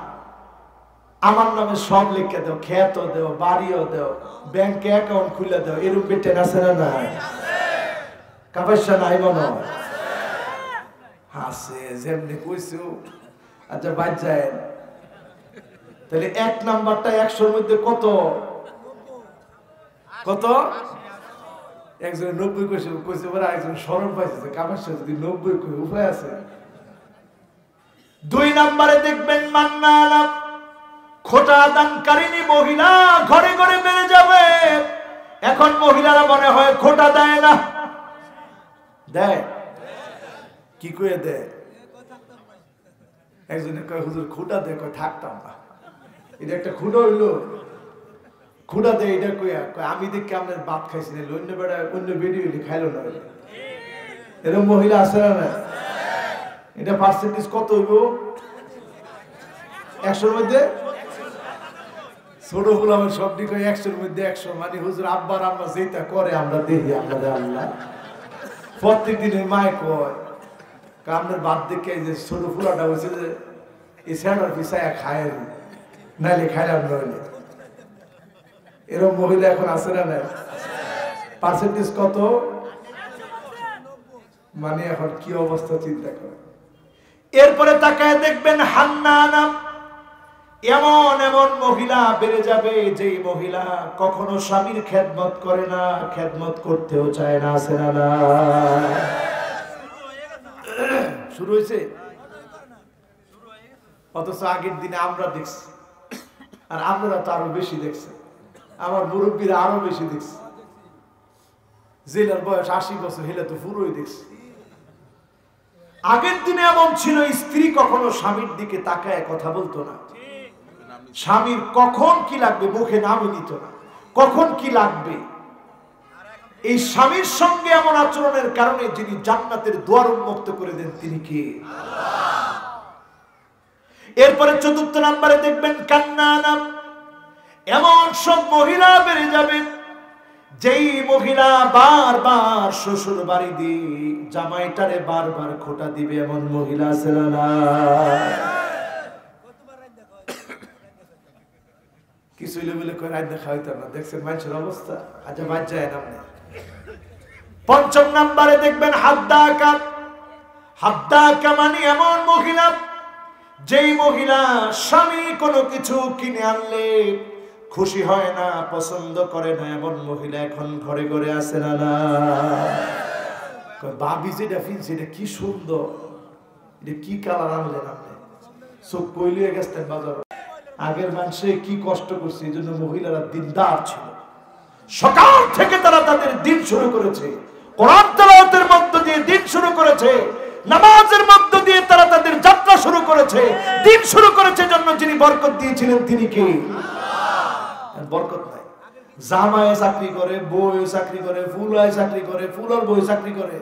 আমার নামে সব লিখে দাও, খেতও দেও, বাড়িও দেও, ব্যাংকে অ্যাকাউন্ট খুলে দাও, এরকম বেটেন আছে না? নাই কাবাইসা নাই মনে আছে যেমনি কইছো। আচ্ছা বাদ যায়, তাহলে ১ নাম্বারটা ১০০-র মধ্যে কত কত? একজন ৯০ কইছে বলে একজন স্মরণ পাইছে, কাবাইসা যদি ৯০ কই উপায় আছে। ২ নাম্বারে দেখবেন মান্নানা, খোটা দানকারিনী মহিলা ঘরে ঘরে বেড়ে যাবে। এখন মহিলারা মনে হয় খোটা দেয় না, দেয় কি করে দেয়? একজনে কয় হুজুর খোটা দেয়, কয় থাকতাম না। এটা একটা খুঁড়ো হইলো, খুঁড়া দেয় এটা কইয়া কয় আমি দেখি আপনার বাপ খাইছি না, অন্য বেড়া অন্য বেডি হইলে খাইলো না। এরকম মহিলা আছে না? এটা পার্সেন্টেজ কত হইব? ১০০-র মধ্যে ছোট ফুল আমার সব দিকে ১০০-র মধ্যে ১০০। মানে হুজুর আব্বার আম্মা যেটা করে আমরা দেখি, আপনাদের আল্লাহ প্রত্যেক দিনের মায় কয় আপনার বাদ দেখে যে ছোট ফুলাটা হয়েছে যে এই স্যান্ডার পিছায় খায়, নাইলে খাইলাম নইলে। এরকম মহিলা এখন আছে না? নাই পার্সেন্টেজ কত? মানে এখন কি অবস্থা চিন্তা করে। এরপরে তাকায় দেখবেন হান্নানা, এমন এমন মহিলা বেড়ে যাবে যে মহিলা কখনো স্বামীর খেদমত করে না, খেদমত করতেও চায় না। আছে না? শুরু হয়েছে, অথচ আগের দিনে আমরা দেখছি, আর আপনারা তো আরো বেশি দেখছে, আমার মুরব্বীরা আরো বেশি দেখছে। জেলার বয়স ৮০ বছর হেলে তো পুরোই দেখছে। আগের দিনে এমন ছিল, স্ত্রী কখনো স্বামীর দিকে তাকায় কথা বলতো না, স্বামীর কখন কি লাগবে মুখে নামই দিত না, কখন কি লাগবে। এই স্বামীর সঙ্গে এমন আচরণের কারণে যিনি জান্নাতের দুয়ার উন্মুক্ত করে দেন তিনি কে? এরপরে ৪র্থ নম্বরে দেখবেন কান্নানা, এমন সব মহিলা বেড়ে যাবে যেই মহিলা বারবার শ্বশুর বাড়ি দিয়ে জামাইটারে বারবার খোটা দিবে, এমন মহিলা আছে না? কিছু বলে কয় রাত দেখা হইতো না, দেখছেন মানুষের অবস্থা। আচ্ছা বাদ যায় না। ৫ম নম্বরে দেখবেন হাদ্দাকা। হাদ্দাকা মানে এমন মহিলা যেই মহিলা স্বামী কোনো কিছু কিনে আনলে খুশি হয় না, পছন্দ করে না, এমন মহিলা এখন ঘরে ঘরে আছে না? ভাবি যেটা ফিলছে এটা কি সুন্দর, এটা কি কালার আনলেন আপনি, চোখ পইলিয়ে গেছেন বাজার। আগের মানুষে কি কষ্ট করছে, এই জন্য মহিলারা দিনদার ছিল। সকাল থেকে তারা তাদের দিন শুরু করেছে, কোরআন তেলাওয়াতের মধ্য দিয়ে দিন শুরু করেছে, নামাজের মধ্য দিয়ে তারা তাদের যাত্রা শুরু করেছে, দিন শুরু করেছে। জন্য যিনি বরকত দিয়েছিলেন তিনি কে? বরকত নাই। জামায় চাকরি করে, বউ চাকরি করে, ফুলায় চাকরি করে, ফুলার বউ চাকরি করে,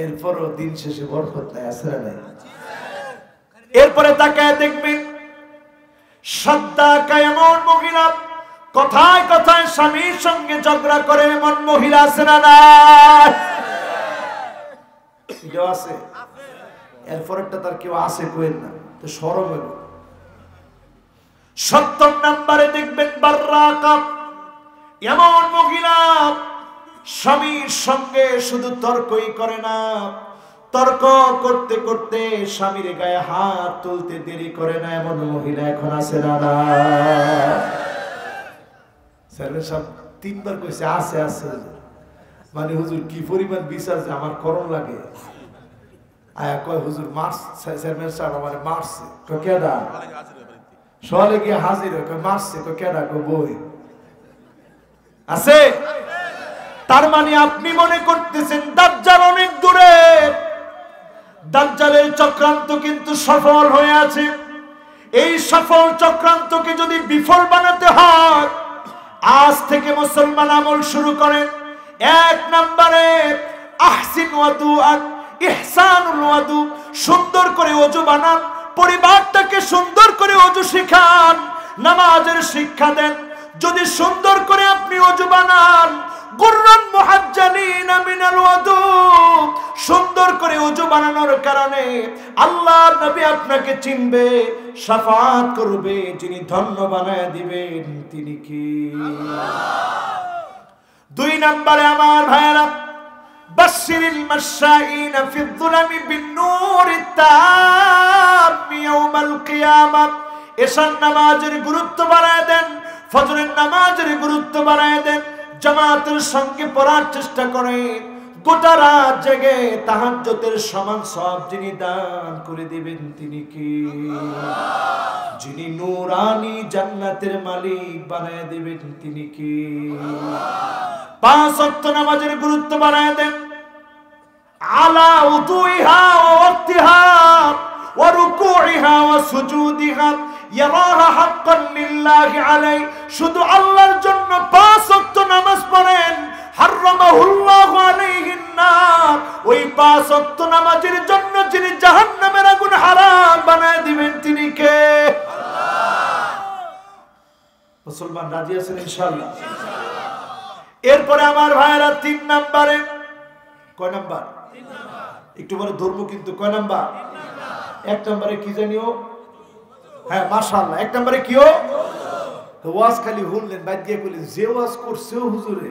এরপরও দিন শেষে বরকত নাই। আছে না? নাই। এরপরে তাকায় দেখবেন সাদ্দাকা, এমন মহিলা কথায় কথায় স্বামীর সঙ্গে ঝগড়া করে, এমন মহিলা আছে না? নাই। এটাও আছে। এরপরেরটা তার কেউ আছে কইেন না, তো শরম হইব। ৭ম নম্বরে দেখবেন বাররাকা, এমন মহিলা স্বামীর সঙ্গে শুধু তর্কই করে না, তর্ক করতে করতে স্বামীর গায়ে হাত তুলতে দেরি করে না এমন মহিলা এখন আছে না? স্যার সব তিনবার কইছে আছে আছে, মানে হুজুর কি পরিমাণ বিচার যে আমার করণ লাগে। আয়া কয় হুজুর মারছে, চেয়ারম্যান সাহেব আমার মারছে। কয় কেডা? সকালে গিয়ে হাজির হয়, কয় মারছে। কয় কেডা? কয় বই আছে। তার মানে আপনি মনে করতেছেন দাজ্জাল অনেক দূরে, দাজ্জালের চক্রান্ত কিন্তু সফল হয়ে আছে। এই সফল চক্রান্তকে যদি বিফল বানাতে হয়, আজ থেকে মুসলমান আমল শুরু করেন। এক নম্বরে আহসিন ওয়াদুআক, ইহসানুল ওয়াদু, সুন্দর করে ওযু বানান, পরিবারটাকে সুন্দর করে ওযু শিখান, নামাজের শিক্ষা দেন। যদি সুন্দর করে আপনি ওযু বানান, গুররান মুহাজ্জালিনা মিনাল ওযু, সুন্দর করে ওযু বানানোর কারণে আল্লাহর নবী আপনাকে চিনবে, শাফাআত করবে। যিনি ধন্য বানায় দিবেন তিনি কি? দুই নম্বরে আমার ভাইরা, বাশশিরিল মাশাঈনা ফিয-যুলামি বিন-নূরিত তাম ইয়াউমাল কিয়ামাহ। এশার নামাজের গুরুত্ব বাড়ায় দেন, ফজরের নামাজের গুরুত্ব বাড়ায় দেন, জামাতের সঙ্গে পড়ার চেষ্টা করেন। গোটা রাত জেগে তাহাজ্জুদের সমান সওয়াব যিনি দান করে দিবেন তিনি কি? যিনি নূরানি জান্নাতের মালিক বানায় দিবেন তিনি কি? পাঁচ ওয়াক্ত নামাজের গুরুত্ব বাড়ায় দেন, আলা উদুইহা ওয়া ওয়াক্তিহা ওয়া রুকুইহা ওয়া সুজুদিহা ইয়ারাহা হাক্কান লিল্লাহি আলাইহি। শুধু আল্লাহর জন্য পাঁচ ওয়াক্ত নামাজ পড়েন, হারামাহুল্লাহু আলাইহিন নার। ওই পাঁচ ওয়াক্ত নামাজের জন্য যিনি জাহান্নামের আগুন হারাম বানায় দিবেন তিনি কে? আল্লাহ। মুসলমান রাজি আছেন ইনশাআল্লাহ? এরপরে আমার ভাইরা তিন নম্বরে, কয় নাম্বার? একটু বড় ধর্ম কিন্তু কয় নাম্বার? এক নম্বরে কি জানিও? হ্যাঁ মাশাআল্লাহ, এক নম্বরে কিও? তো ওয়াজ খালি শুনলেন, বাইরে গিয়ে কইলেন যে ওয়াজ করছেও হুজুরে,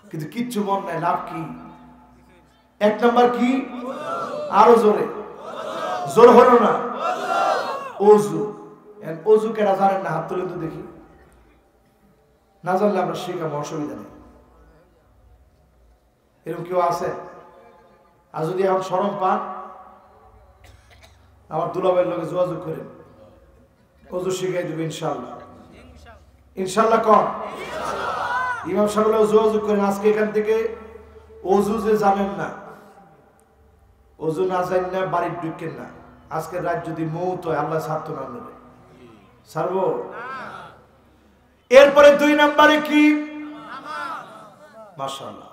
কিন্তু কিচ্ছু মন নাই, লাভ কি? এক নম্বর কি? আরো জোরে, জোর হলো না? ওযু। ওযু কেডা জানেন না? হাত তুলে তো দেখি। না জানলে আমরা শিখাবো, অসুবিধা নেই। এরকম কেউ আছে? আর যদি এখন শরম পান, আমার দুলাভাইয়ের লগে যোগাযোগ করেন, ওযু শিখাই দেবে ইনশাআল্লাহ। ইনশাআল্লাহ কন? ইমাম সাহেবের যোগাযোগ করেন। আজকে এখান থেকে ওযু যে জানেন না, ওযু না জানেন না, বাড়ির ঢুকেন না। আজকের রাত যদি মৌত হয়, আল্লাহ ছাড়তো না নেবে, ছাড়বো? এরপরে দুই নম্বরে কি? মাশাআল্লাহ।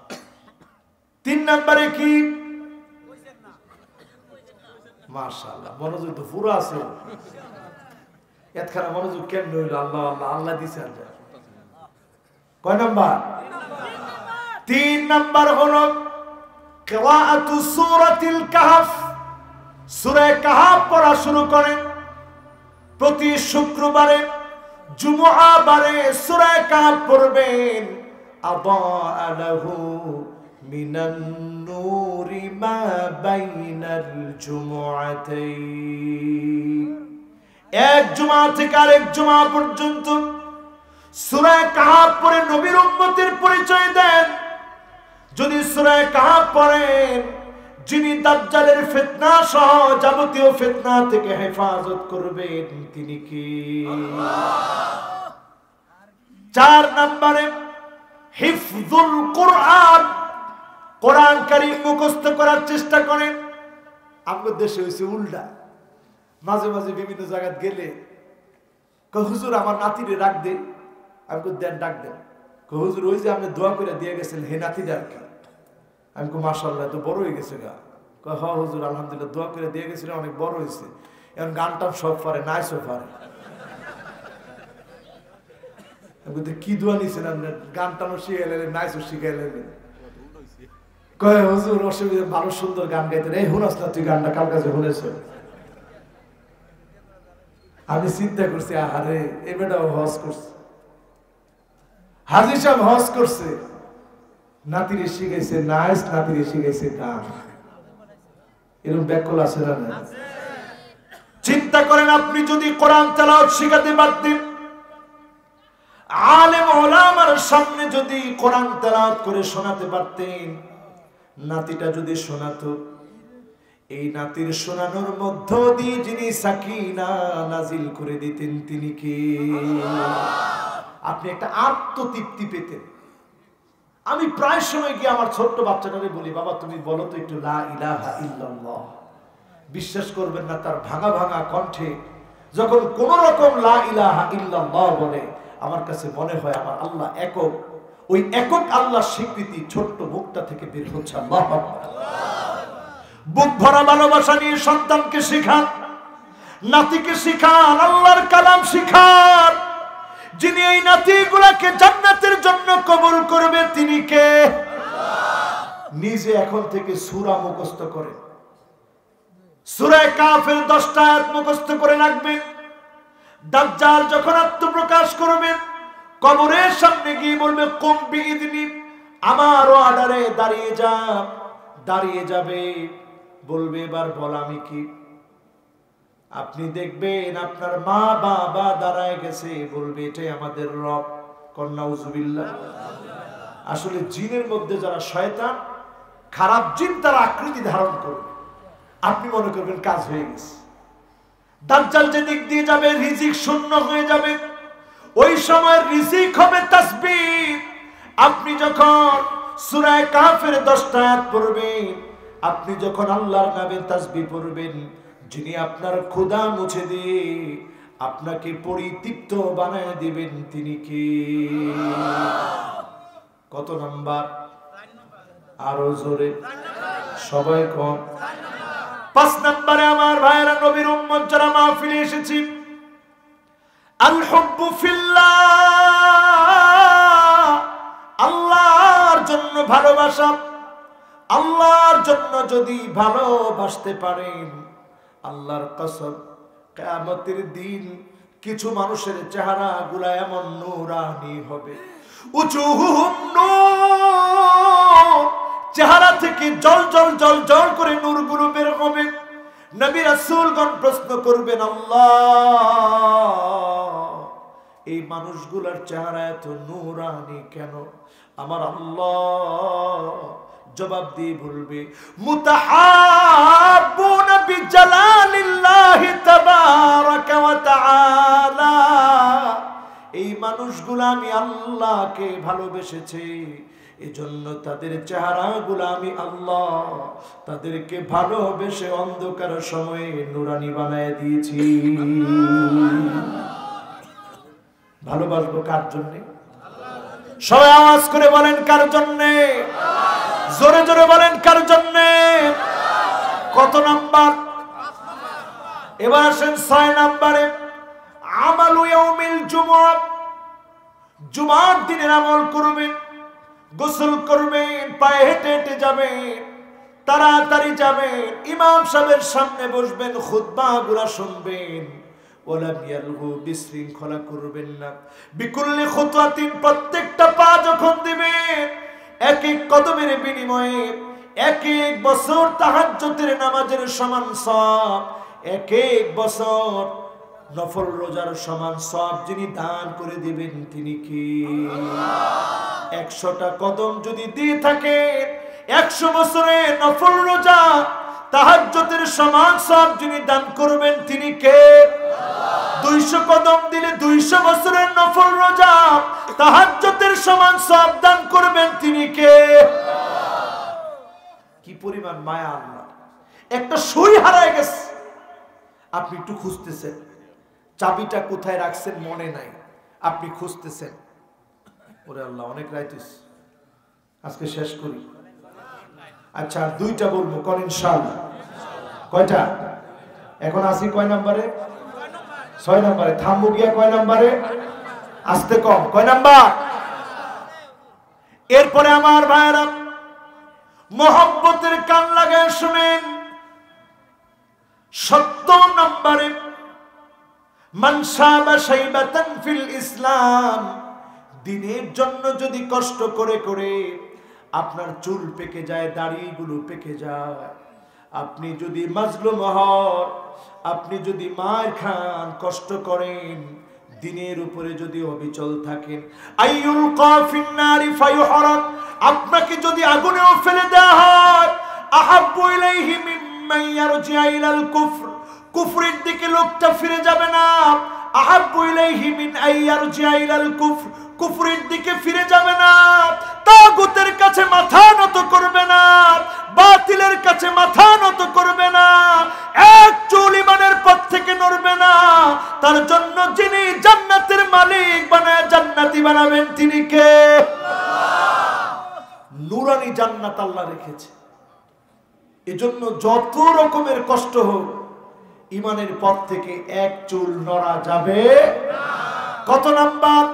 তিন নম্বরে কি? মাশাআল্লাহ, মনোযোগ তো পুরো আছে। এতখানা মনোযোগ কেন হইল? আল্লাহ আল্লাহ আল্লাহ দিছে। কয় নাম্বার? তিন নাম্বার হলো কিরাআতু সূরাতিল কাহফ। সূরা কাহফ পড়া শুরু করেন। প্রতি শুক্রবারে, জুমআ বারে সূরা কাহফ পড়বেন। আদাআ লাহু মিনান নূরি মা বাইনাল জুমআতাইন। এক জুমা থেকে আরেক জুমা পর্যন্ত সূরা কাহফ পড়ে নবীর উম্মতের পরিচয় দেন। যদি সূরা কাহফ পড়েন, যিনি দাজ্জালের ফিতনা সহ যাবতীয় ফিতনা থেকে হেফাজত করবেন তিনি কি? আল্লাহ। চার নম্বরে হিফজুল কোরআন। কোরআন কারীম মুখস্থ করার চেষ্টা করেন। আমাদের দেশে হইছে উল্টা। মাঝে মাঝে বিভিন্ন জায়গায় গেলে কয় হুজুর আমার নাতিরে ডাক দে। আমি কই দেন, ডাক দেন। কয় হুজুর ওই যে আপনি দোয়া করে দিয়ে গেছেন, হে নাতিদার কি? আমি কই মাশাআল্লাহ, তো বড় হয়ে গেছে গা। কয় হ্যাঁ হুজুর আলহামদুলিল্লাহ, দোয়া করে দিয়ে গেছিলেন, অনেক বড় হয়েছে। এখন গানটা সব পারে, নাচও পারে। আমি কই কি দোয়া নিছেন আপনি? গানটাও শিখাইলেন, নাচও শিখাইলেন। কয় হুজুর অসুবিধা, ভালো সুন্দর গান গাইতেন। এই হুনাস না তুই গানটা, কার কাছে শুনেছ? আমি চিন্তা করছি, আহারে এই বেটাও হজ করছে, হাজী সাহেব হজ করছে, নাতিরে শিখাইছে নাচ, নাতিরে শিখাইছে গান। এরকম ব্যাকল আছে না? চিন্তা করেন, আপনি যদি কোরআন তেলাওয়াত শিখাতে পারতেন, আলেম ওলামার সামনে যদি কোরআন তেলাওয়াত করে শোনাতে পারতেন, নাতিটা যদি শোনাতো, এই নাতির শোনানোর মধ্য দিয়ে যিনি সাকিনা নাজিল করে দিতেন তিনি কে? আপনি একটা আত্মতৃপ্তি পেতেন। আমি প্রায় সময় গিয়ে আমার ছোট্ট বাচ্চাটারে বলি, বাবা তুমি বলো তো একটু লা ইলাহা ইল্লাল্লাহ। বিশ্বাস করবেন না, তার ভাঙা ভাঙা কণ্ঠে যখন কোন রকম লা ইলাহা ইল্লাল্লাহ বলে, আমার কাছে মনে হয় আমার আল্লাহ একক। ওই একক আল্লাহর স্বীকৃতি ছোট্ট মুখটা থেকে বের হচ্ছে। আল্লাহু আকবার। বুক ভরা ভালোবাসা নিয়ে সন্তানকে শিখান, নাতিকে শিখান, আল্লাহর কালাম শিখান। যিনি এই নাতিগুলাকে জান্নাতের জন্য কবুল করবে তিনি কে? নিজে এখন থেকে সূরা মুখস্থ করেন, সূরা কাফের 10টা আয়াত মুখস্থ করে রাখবেন। দাজ্জাল যখন আত্মপ্রকাশ করবে, কবরের সামনে গিয়ে বলবে কুম বিইذনি, আমার অর্ডারে দাঁড়িয়ে যা। দাঁড়িয়ে যাবে, বলবে এবার বল আমি কি? আপনি দেখবেন আপনার মা বাবা দাঁড়ায় গেছে, বলবে এটাই আমাদের রব। নাউযুবিল্লাহ। আসলে জিনের মধ্যে যারা শয়তান, খারাপ জিন, তারা আকৃতি ধারণ করবে, আপনি মনে করবেন কাজ হয়ে গেছে। দাজ্জাল যে দিক দিয়ে যাবে, রিজিক শূন্য হয়ে যাবে। ওই সময় রিজিক হবে তাসবিহ। আপনি যখন সূরা কাফের 10টা আয়াত পড়বেন, আপনি যখন আল্লাহর নামে তাসবিহ পড়বেন, যিনি আপনার ক্ষুধা মুছে দিয়ে আপনাকে পরিতৃপ্ত বানায় দিবেন তিনি কে? কত নাম্বার? আরো জোরে সবাই কোন? 5 নম্বরে আমার ভাইরা, নবীর উম্মত যারা মাহফিলে এসেছি, আল হুব্বু ফিল্লাহ, আল্লাহর জন্য ভালোবাসা। আল্লাহর জন্য যদি ভালোবাসতে পারেন, আল্লাহর কসম কিয়ামতের দিন কিছু মানুষের চেহারা গুলা এমন নূরানি হবে, উজুহুম নূর, চেহারা থেকে জল জল জল জল করে নূরগুলো বের হবে। নবী রাসূলগণ প্রশ্ন করবেন, আল্লাহ এই মানুষগুলোর চেহারা এত নূরানি কেন? আমার আল্লাহ জবাব দিয়ে বলবে, মুতাহাব্বুনা বিজালালিল্লাহি তাবারাকা ওয়া তাআলা, এই মানুষগুলো আমি আল্লাহকে ভালোবেসেছি, এজন্য তাদের চেহারাগুলো আমি আল্লাহ তাদেরকে ভালোবেসে অন্ধকার সময়ে নূরানি বানায় দিয়েছি। ভালোবাসবো কার জন্যে? সবাই আওয়াজ করে বলেন কার জন্যে? জোরে জোরে বলেন কার জন্যে? কত নাম্বার? এবার আসেন 6 নম্বরে, আমালু ইয়াউমিল জুমআ, জুমার দিনের আমল করবেন, গোসল করবেন, পায়ে হেঁটে হেঁটে যাবেন, তাড়াতাড়ি যাবেন, ইমাম সাহেবের সামনে বসবেন, খুতবাগুলো শুনবেন। ওয়ালাম ইয়ালগু, বিশৃঙ্খলা করবেন না। বিকুল্লি খুতওয়াতিন, প্রত্যেকটা পা যখন দিবেন, এক এক কদমের বিনিময়ে এক এক বছর তাহাজ্জুদের নামাজের সমান সওয়াব, এক এক বছর নফল রোজার সমান সওয়াব যিনি দান করে দিবেন তিনি কি? 100টা কদম যদি দিয়ে থাকেন, 100 বছরের নফল রোজা তাহাজ্জুদের সমান সওয়াব যিনি দান করবেন তিনি কে? 200 কদম দিলে 200 বছরের নফল রোজা তাহাজ্জুদের সমান সওয়াব দান করবেন তিনি কে? কি পরিমাণ মায়া আল্লাহ! একটা সুই হারায় গেছে, আপনি একটু খুঁজতেছেন, চাবিটা কোথায় রাখছেন মনে নাই, আপনি খুঁজতেছেন। ওরে আল্লাহ, অনেক রাইতিস, আজকে শেষ করি। আচ্ছা, 2টা বলবো, কোন ইনশাআল্লাহ? কয়টা? এখন আসি কয় নম্বরে? 6 নম্বরে। থামবো গিয়া কয় নম্বরে? আস্তে কম, কয় নাম্বার? এরপরে আমার ভাইরা মোহাব্বতের কান লাগায় শুনেন, 70 নম্বরে, মান শাবা শাইবাতান ফিল ইসলাম, দিনের জন্য যদি কষ্ট করে করে আপনার চুল পেকে যায়, দাড়িগুলো পেকে যায়, আপনি যদি মাজলুম হন, আপনি যদি মার খান, কষ্ট করেন, দিনের উপরে যদি অবিচল থাকেন, আইয়ুল কাফিন নারি ফায়ুহরাক, আপনাকে যদি আগুনেও ফেলে দেওয়া হয়, আহাব্বু ইলাইহি মিম্মান ইয়ারজিউ ইলাল কুফর, কুফরের দিকে লোকটা ফিরে যাবে না। আহাব্বু ইলাইহি মিন আইয়ারজিউ ইলাল কুফর, কুফরের দিকে ফিরে যাবে না, তাগুতের কাছে মাথা নত করবে না, বাতিলের কাছে মাথা নত করবে না, এক চুল ইমানের পথ থেকে নড়বে না। তার জন্য যিনি জান্নাতের মালিক বানায় জান্নাতি বানাবেন তিনি কে? নূরানি জান্নাত আল্লাহ রেখেছে। এজন্য যত রকমের কষ্ট হোক, ইমানের পথ থেকে এক চুল নড়া যাবে না। কত নাম্বার?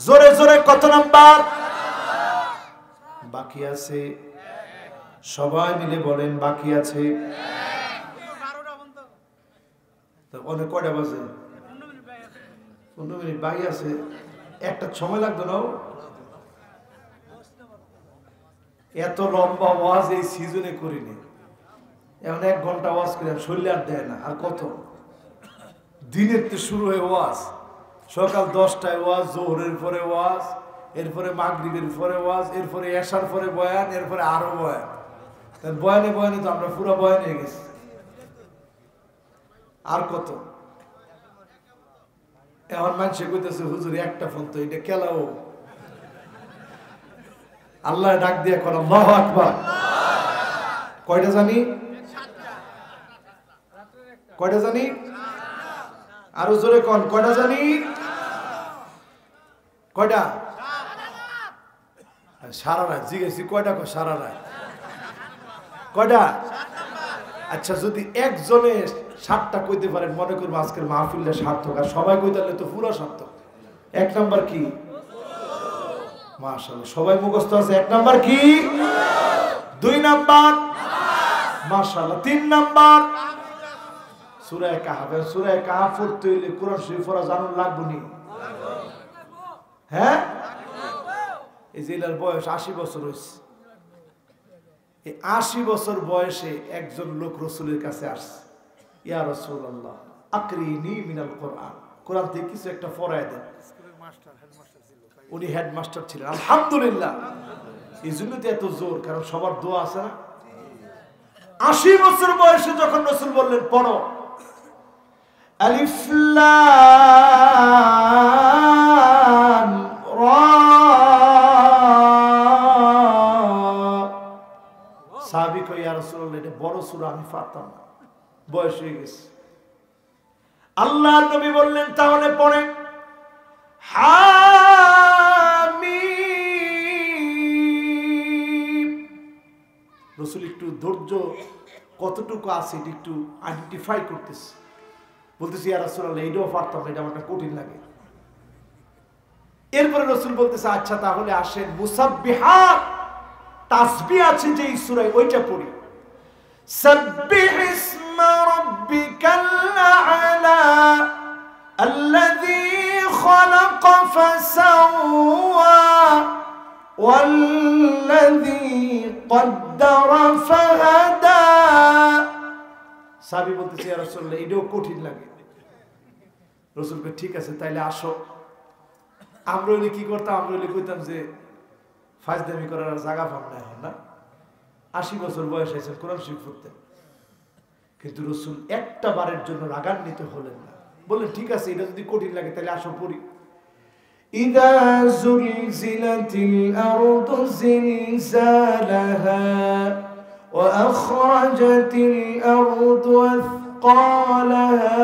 জোরে জোরে কত নাম্বার? বাকি আছে, সবাই মিলে বলেন বাকি আছে। অনেক কয়টা বাজে? 15 মিনিট বাকি আছে। একটা সময় লাগতো না? এত লম্বা ওয়াজ এই সিজনে করিনি। এখন 1 ঘন্টা ওয়াজ করে শরীর আর দেয় না। আর কত? দিনের তো শুরু হয় ওয়াজ, সকাল 10টায় ওয়াজ, জোহরের পরে ওয়াজ, এরপরে মাগরিবের পরে ওয়াজ, এরপরে এশার পরে বয়ান, এরপরে আরো বয়ান। বয়ানে বয়ানে তো আমরা পুরো বয়ান হয়ে গেছি। আর কত? এখন মানুষে কইতেছে হুজুর একটা ফোন তো, এটা কেলাও। আল্লাহ ডাক দিয়ে কর আল্লাহু আকবার। কয়টা জানি? কয়টা জানি? আরো জোরে কোন কয়টা জানি? কয়টা? সারা রাত জিজ্ঞেসি কয়টা? সারা রাত কয়টা? আচ্ছা, যদি একজনে 7টা কইতে পারেন, মনে করবো আজকের মাহফিলটা সার্থক। আর সবাই কইতে পারলে তো পুরো সার্থক। 1 নাম্বার কি? মাশাআল্লাহ, সবাই মুখস্থ আছে। 1 নাম্বার কি? 2 নাম্বার মাশাআল্লাহ। 3 নাম্বার সূরা কাহফ। সূরা কাহফ পড়তে হইলে কোরআন শরীফ পড়া জানুন লাগবে নি? হ্যাঁ, এই জেলার বয়স 80 বছর হয়েছে। এই 80 বছর বয়সে একজন লোক রসুলের কাছে আসছে, ইয়া রাসূলুল্লাহ আকরিনি মিনাল কোরআন, কোরআন থেকে কিছু একটা পড়ায় দেন। উনি হেডমাস্টার ছিলেন। আলহামদুলিল্লাহ, এই জন্য তো এত জোর, কারণ সবার দোয়া আছে না। 80 বছর বয়সে যখন রসুল বললেন পড়ো, আলিফ লাম রা, সাহাবী কই ইয়া রাসূলুল্লাহ এটা বড় সূরা, আমি পারতাম না, বয়স হয়ে গেছে। আল্লাহর নবী বললেন তাহলে পড়েন হামিম। রাসূল একটু ধৈর্য কতটুকু আছে এটা একটু আইডেন্টিফাই করতেছে। বলতেছি ইয়া রাসূলুল্লাহ এইটাও পারতাম না, এটা আমার কঠিন লাগে। এরপরে রাসূল বলতেছে আচ্ছা তাহলে আসেন মুসাব্বিহাত, তাসবিহ আছে যে এই সূরায়, ওইটা পড়ি। সাব্বিহ ইসমা রাব্বিকাল আ'লা আল্লাযী খালাকা ফাসাওয়া ওয়াল্লাযী কদ্দারা ফাহাদা। সাহাবী বলতেছে ইয়া রাসূলুল্লাহ এটাও কঠিন লাগে। রাসূল বলে ঠিক আছে তাইলে আসো। আমরা হইলে কি করতাম? আমরা হইলে কইতাম যে ফাজদামি করার জায়গা পান না এখন, না 80 বছর বয়স হয়েছে কোরআন শরীফ পড়তেন। কিন্তু রাসূল একটা বারের জন্য রাগান্বিত হলেন না, বললেন ঠিক আছে এটা যদি কঠিন লাগে তাহলে আসো পড়ি। ইযা যুলজিলাতিল আরদু জিলজালাহা ওয়া আখরাজাতিল আরদু আথকালাহা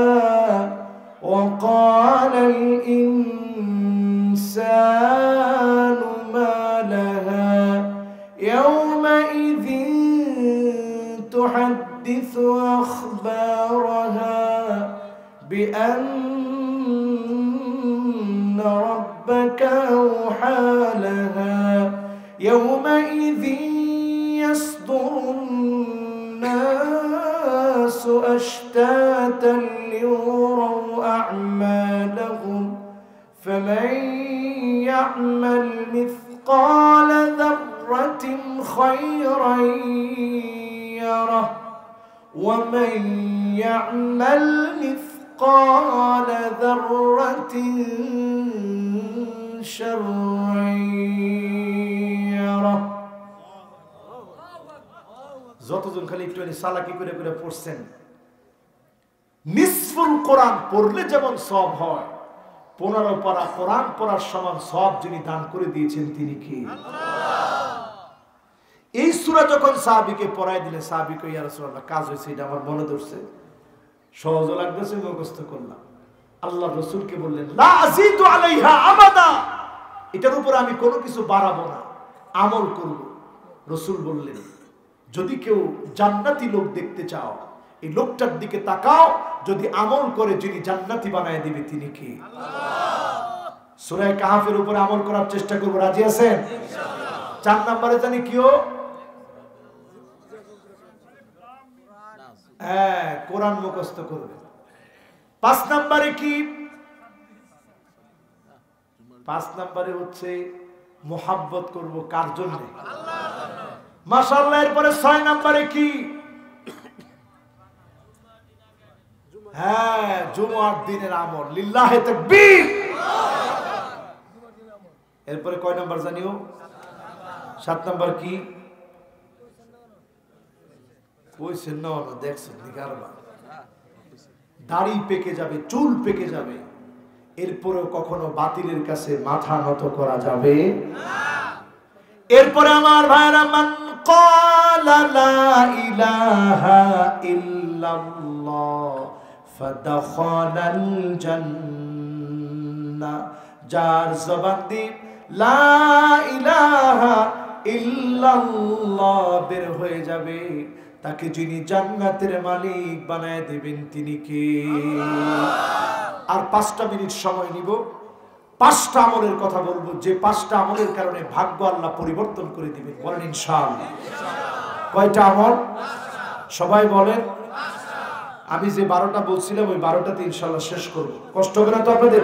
ওয়া ক্বালাল ইনসানু মা লাহা ইয়াওমাইযিন তুহাদ্দিসু আখবারাহা বিআন্না রাব্বাকা আওহা লাহা ইয়াওমাইযিন ইয়াসদুরুন নাসু আশতাতান লিয়ুরাউ আ'মালাহুম فمن يعمل مثقال ذرة خيرا ومن يعمل مثقال ذرة شرا يره যতজন খালি একটু সালাকি করে করে পড়ছেন নিসফুল কোরআন পড়লে যেমন সওয়াব হয় 15 পারা কোরআন পড়ার সমান সওয়াব যিনি দান করে দিয়েছেন তিনি কে এই সূরা যখন সাহাবীকে পড়ায় দিলে সাহাবী কই ইয়া রাসূলুল্লাহ কাজ হইছে এটা আমার মনে ধরছে সহজ লাগতেছে মুখস্থ করলাম আল্লাহ রাসূলকে বললেন লা আযীদু আলাইহা আবাদা এটার উপর আমি কোনো কিছু বাড়াবো না আমল করব রাসূল বললেন যদি কেউ জান্নাতি লোক দেখতে চাও এই লোকটার দিকে তাকাও যদি আমল করে যিনি জান্নাতি বানায় দিবে তিনি কে আল্লাহ সূরা কাহফের উপর আমল করার চেষ্টা করব রাজি আছেন ইনশাআল্লাহ 4 নম্বরে জানি কিও কোরআন মুখস্থ করবে 5 নম্বরে কি 5 নম্বরে হচ্ছে মোহাব্বত করব কার জন্য আল্লাহ মাশাআল্লাহ এরপরে 6 নম্বরে কি জুমার দিনের আমল লিল্লাহি তাকবীর এরপরে কয় নাম্বার জানিও 7 নাম্বার কি কইছেন না দেখছেন নিকারবা দাড়ি পেকে যাবে চুল পেকে যাবে এরপরেও কখনো বাতিলের কাছে মাথা নত করা যাবে না এরপরে আমার ভাইরা মান ক্বালা লা ইলাহা ইল্লাল্লাহ ফাদাখালাল জান্নাহ যার জবান দিয়ে লা ইলাহা ইল্লাল্লাহ বের হয়ে যাবে তাকে যিনি জান্নাতের মালিক বানায় দিবেন তিনি কে আর 5টা মিনিট সময় নিব 5টা আমলের কথা বলবো যে 5টা আমলের কারণে ভাগ্য আল্লাহ পরিবর্তন করে দিবেন বলেন ইনশাআল্লাহ কয়টা আমল সবাই বলেন আমি যে 12টা বলছিলাম ওই 12টাতে ইনশাআল্লাহ শেষ করব কষ্ট হবে না তো আপনাদের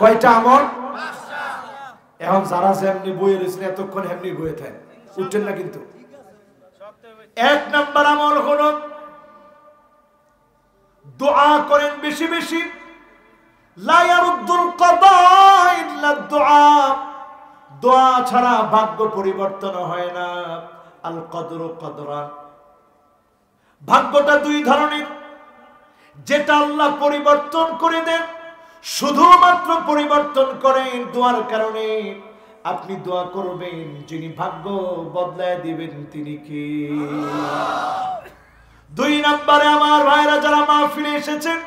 কয়টা আমল 5টা এখন যারা যেমনি বইয়ে রয়েছেন এতক্ষণ এমনি বইয়ে থাকেন উঠছেন না কিন্তু 1 নাম্বার আমল হলো দোয়া করেন বেশি বেশি লা ইয়ারুদ্দুল কাদা ইল্লা দুআ দোয়া ছাড়া ভাগ্য পরিবর্তন হয় না আল কদরু কদরান ভাগ্যটা দুই ধরনের যেটা আল্লাহ পরিবর্তন করে দেন শুধুমাত্র পরিবর্তন করেন দোয়ার কারণে আপনি দোয়া করবেন যিনি ভাগ্য বদলায় দিবেন তিনি কে দুই নম্বরে আমার ভাইরা যারা মাহফিলে এসেছেন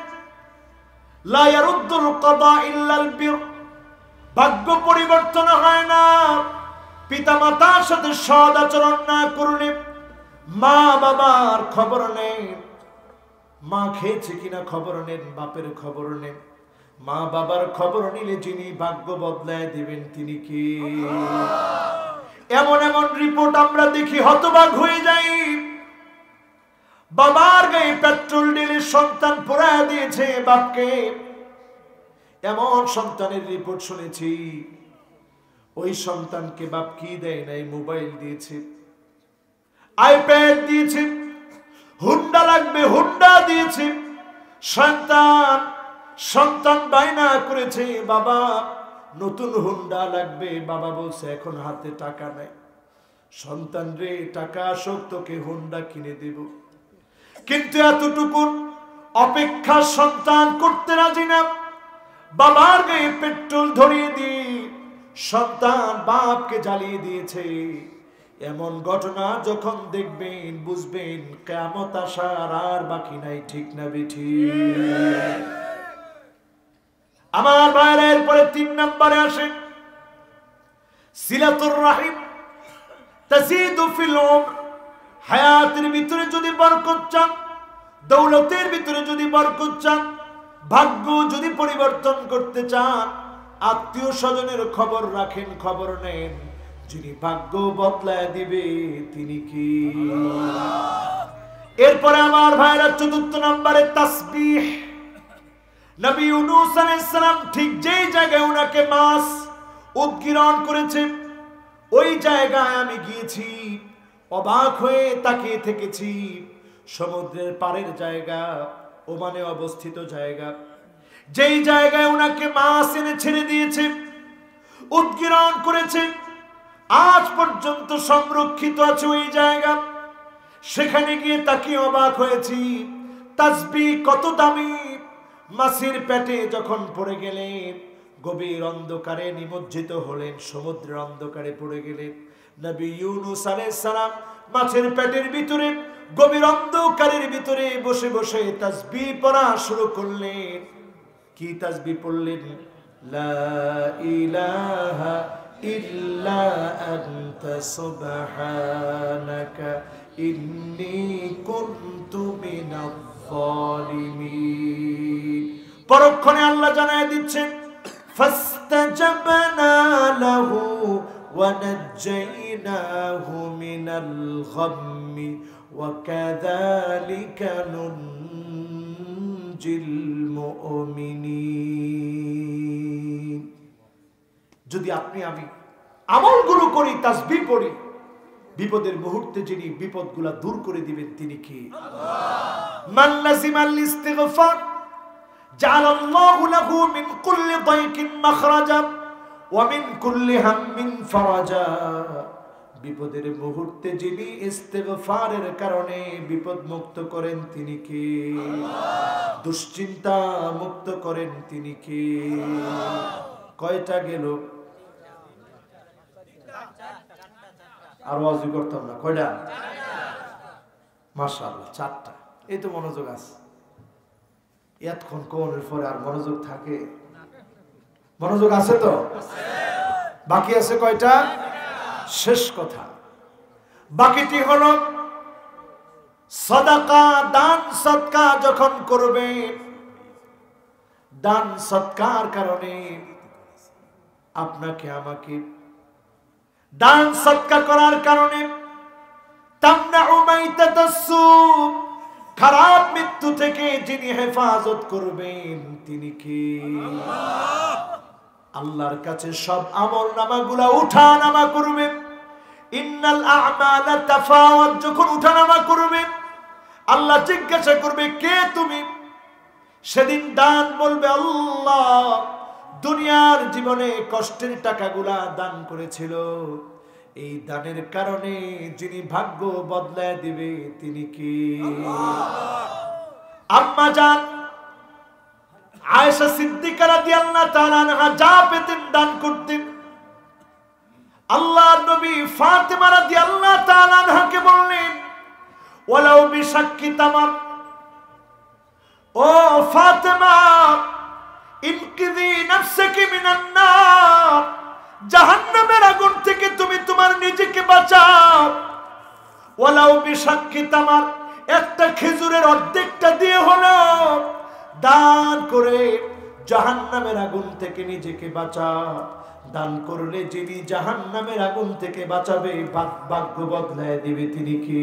লা ইয়ারুদ্দুল কাদা ইল্লাল বির ভাগ্য পরিবর্তন হয় না পিতামাতার সাথে সৎ আচরণ না করলে মা বাবার খবর নেই মা খেয়েছে কিনা খবর নেন বাপের খবর নেন মা বাবার খবর নিলে যিনি ভাগ্য বদলায় দিবেন তিনি কি এমন এমন রিপোর্ট আমরা দেখি হতবাক হয়ে যাই বাবার গায়ে পেট্রোল ঢেলে সন্তান পোড়ায় দিয়েছে বাপকে এমন সন্তানের রিপোর্ট শুনেছি ওই সন্তানকে বাপ কি দেয় নাই মোবাইল দিয়েছে আইপ্যাড দিয়েছে হুন্ডা লাগবে হুন্ডা দিয়েছে সন্তান বায়না করেছে বাবা নতুন হুন্ডা লাগবে বাবা বলছে এখন হাতে টাকা নাই সন্তান রে টাকা আসুক তোকে হুন্ডা কিনে দেব কিন্তু এতটুকু অপেক্ষা সন্তান করতে রাজি না বাবার গায়ে পেট্রোল ধরিয়ে দিয়ে সন্তান বাপকে জ্বালিয়ে দিয়েছে এমন ঘটনা যখন দেখবেন বুঝবেন কিয়ামত আসার আর বাকি নাই ঠিক না বেঠিক আমার ভাইয়ের পরে 3 নম্বরে আসেন সিলাতুর রাহিম তাজিদু ফিল উমর হায়াতের ভিতরে যদি বরকত চান দৌলতের ভিতরে যদি বরকত চান ভাগ্য যদি পরিবর্তন করতে চান আত্মীয় স্বজনের খবর রাখেন খবর নেন যিনি ভাগ্য বদলায় দিবে তিনি কি এরপরে আমার ভাইরা 4 নম্বরে তাসবিহ নবী ইউনূস আলাইহিস সালাম ঠিক যেই জায়গায় উনাকে মাছ উদ্গীরণ করেছে ওই জায়গায় আমি গিয়েছি অবাক হয়ে তাকিয়ে থেকেছি। সমুদ্রের পাড়ের জায়গা, ওমানে অবস্থিত জায়গা, যেই জায়গায় ওনাকে মাছ এনে ছেড়ে দিয়েছে, উৎগীরণ করেছে, আজ পর্যন্ত সংরক্ষিত আছে ওই জায়গা। সেখানে গিয়ে তাকিয়ে অবাক হয়েছি, তাসবিহ কত দামি। মাছের পেটে যখন পড়ে গেলেন, গভীর অন্ধকারে নিমজ্জিত হলেন, সমুদ্রের অন্ধকারে পড়ে গেলেন। নবী ইউনূস আলাইহিস সালাম মাছের পেটের ভিতরে গভীর অন্ধকারের ভিতরে বসে বসে তাসবিহ পড়া শুরু করলেন। কি তাসবিহ পড়লেন? লা ইলাহা ইল্লা আনতা সুবহানাকা ইন্নী কুনতু মিনাজ জালিমিন। পরক্ষণে আল্লাহ জানায় দিচ্ছেন, ফাস্তাজাবনা লাহু ওয়া নাজ্জাইনাহু মিনাল গাম্মি ওয়া কাযালিকা নুনজিল মুমিনিন। যদি আপনি আমি আমলগুলো করি, তাসবিহ পড়ি, বিপদের মুহূর্তে যিনি বিপদগুলা দূর করে দিবেন তিনি কি? আল্লাহ। মান লাজিমাল ইস্তিগফার জাআলাল্লাহু লাহু মিন কুল্লি দাইকিন মাখরাজা ওয়া মিন কুল্লি হাম্মিন ফারাজা। বিপদের মুহূর্তে যিনি ইস্তিগফারের কারণে বিপদ মুক্ত করেন তিনি কি? আল্লাহ। দুশ্চিন্তা মুক্ত করেন তিনি কি? কয়টা গেল? আর ওয়াজি করতাম না, কয়টা? মাশাআল্লাহ, 4টা। এই তো মনোযোগ আছে। এতক্ষণ কোনের পরে আর মনোযোগ থাকে? মনোযোগ আছে তো? বাকি আছে কয়টা? শেষ কথা, বাকিটি হলো সাদাকা, দান সদকা যখন করবে, দান সদকার কারণে আপনাকে আমাকে, দান সদকা করার কারণে তামনাউ মাইতাতাসসু, খারাপ মৃত্যু থেকে যিনি হেফাজত করবেন তিনি কি? আল্লাহ। আল্লাহর কাছে সব আমলনামাগুলো উঠানামা করবে। ইন্নাল আ'মালা তাফাওয়াত, যখন উঠানামা করবে আল্লাহ জিজ্ঞাসা করবে, কে তুমি? সেদিন দান বলবে, আল্লাহ দুনিয়ার জীবনে কষ্টের টাকাগুলা দান করেছিল, এই দানের কারণে যিনি ভাগ্য বদলায় দিবে তিনি কি? আম্মা জান আয়েশা সিদ্দিকা রাদিয়াল্লাহু তাআলা আনহা যা পেতেন দান করতেন। আল্লাহর নবী ফাতেমা রাদিয়াল্লাহু তাআলা আনহাকে বললেন, ওয়ালাউ বিশাক্কি তামার, ও ফাতেমা ইনকিযি নাফসাকি মিনান নার, জাহান্নামের আগুন থেকে তুমি তোমার নিজেকে বাঁচাও। ওয়ালাউ বিশাক্কি তামার, একটা খেজুরের অর্ধেকটা দিয়ে হলো দান করে জাহান্নামের আগুন থেকে নিজেকে বাঁচাও। দান করলে যিনি জাহান্নামের আগুন থেকে বাঁচাবে, ভাগ্য বদলায় দিবে তিনি কি?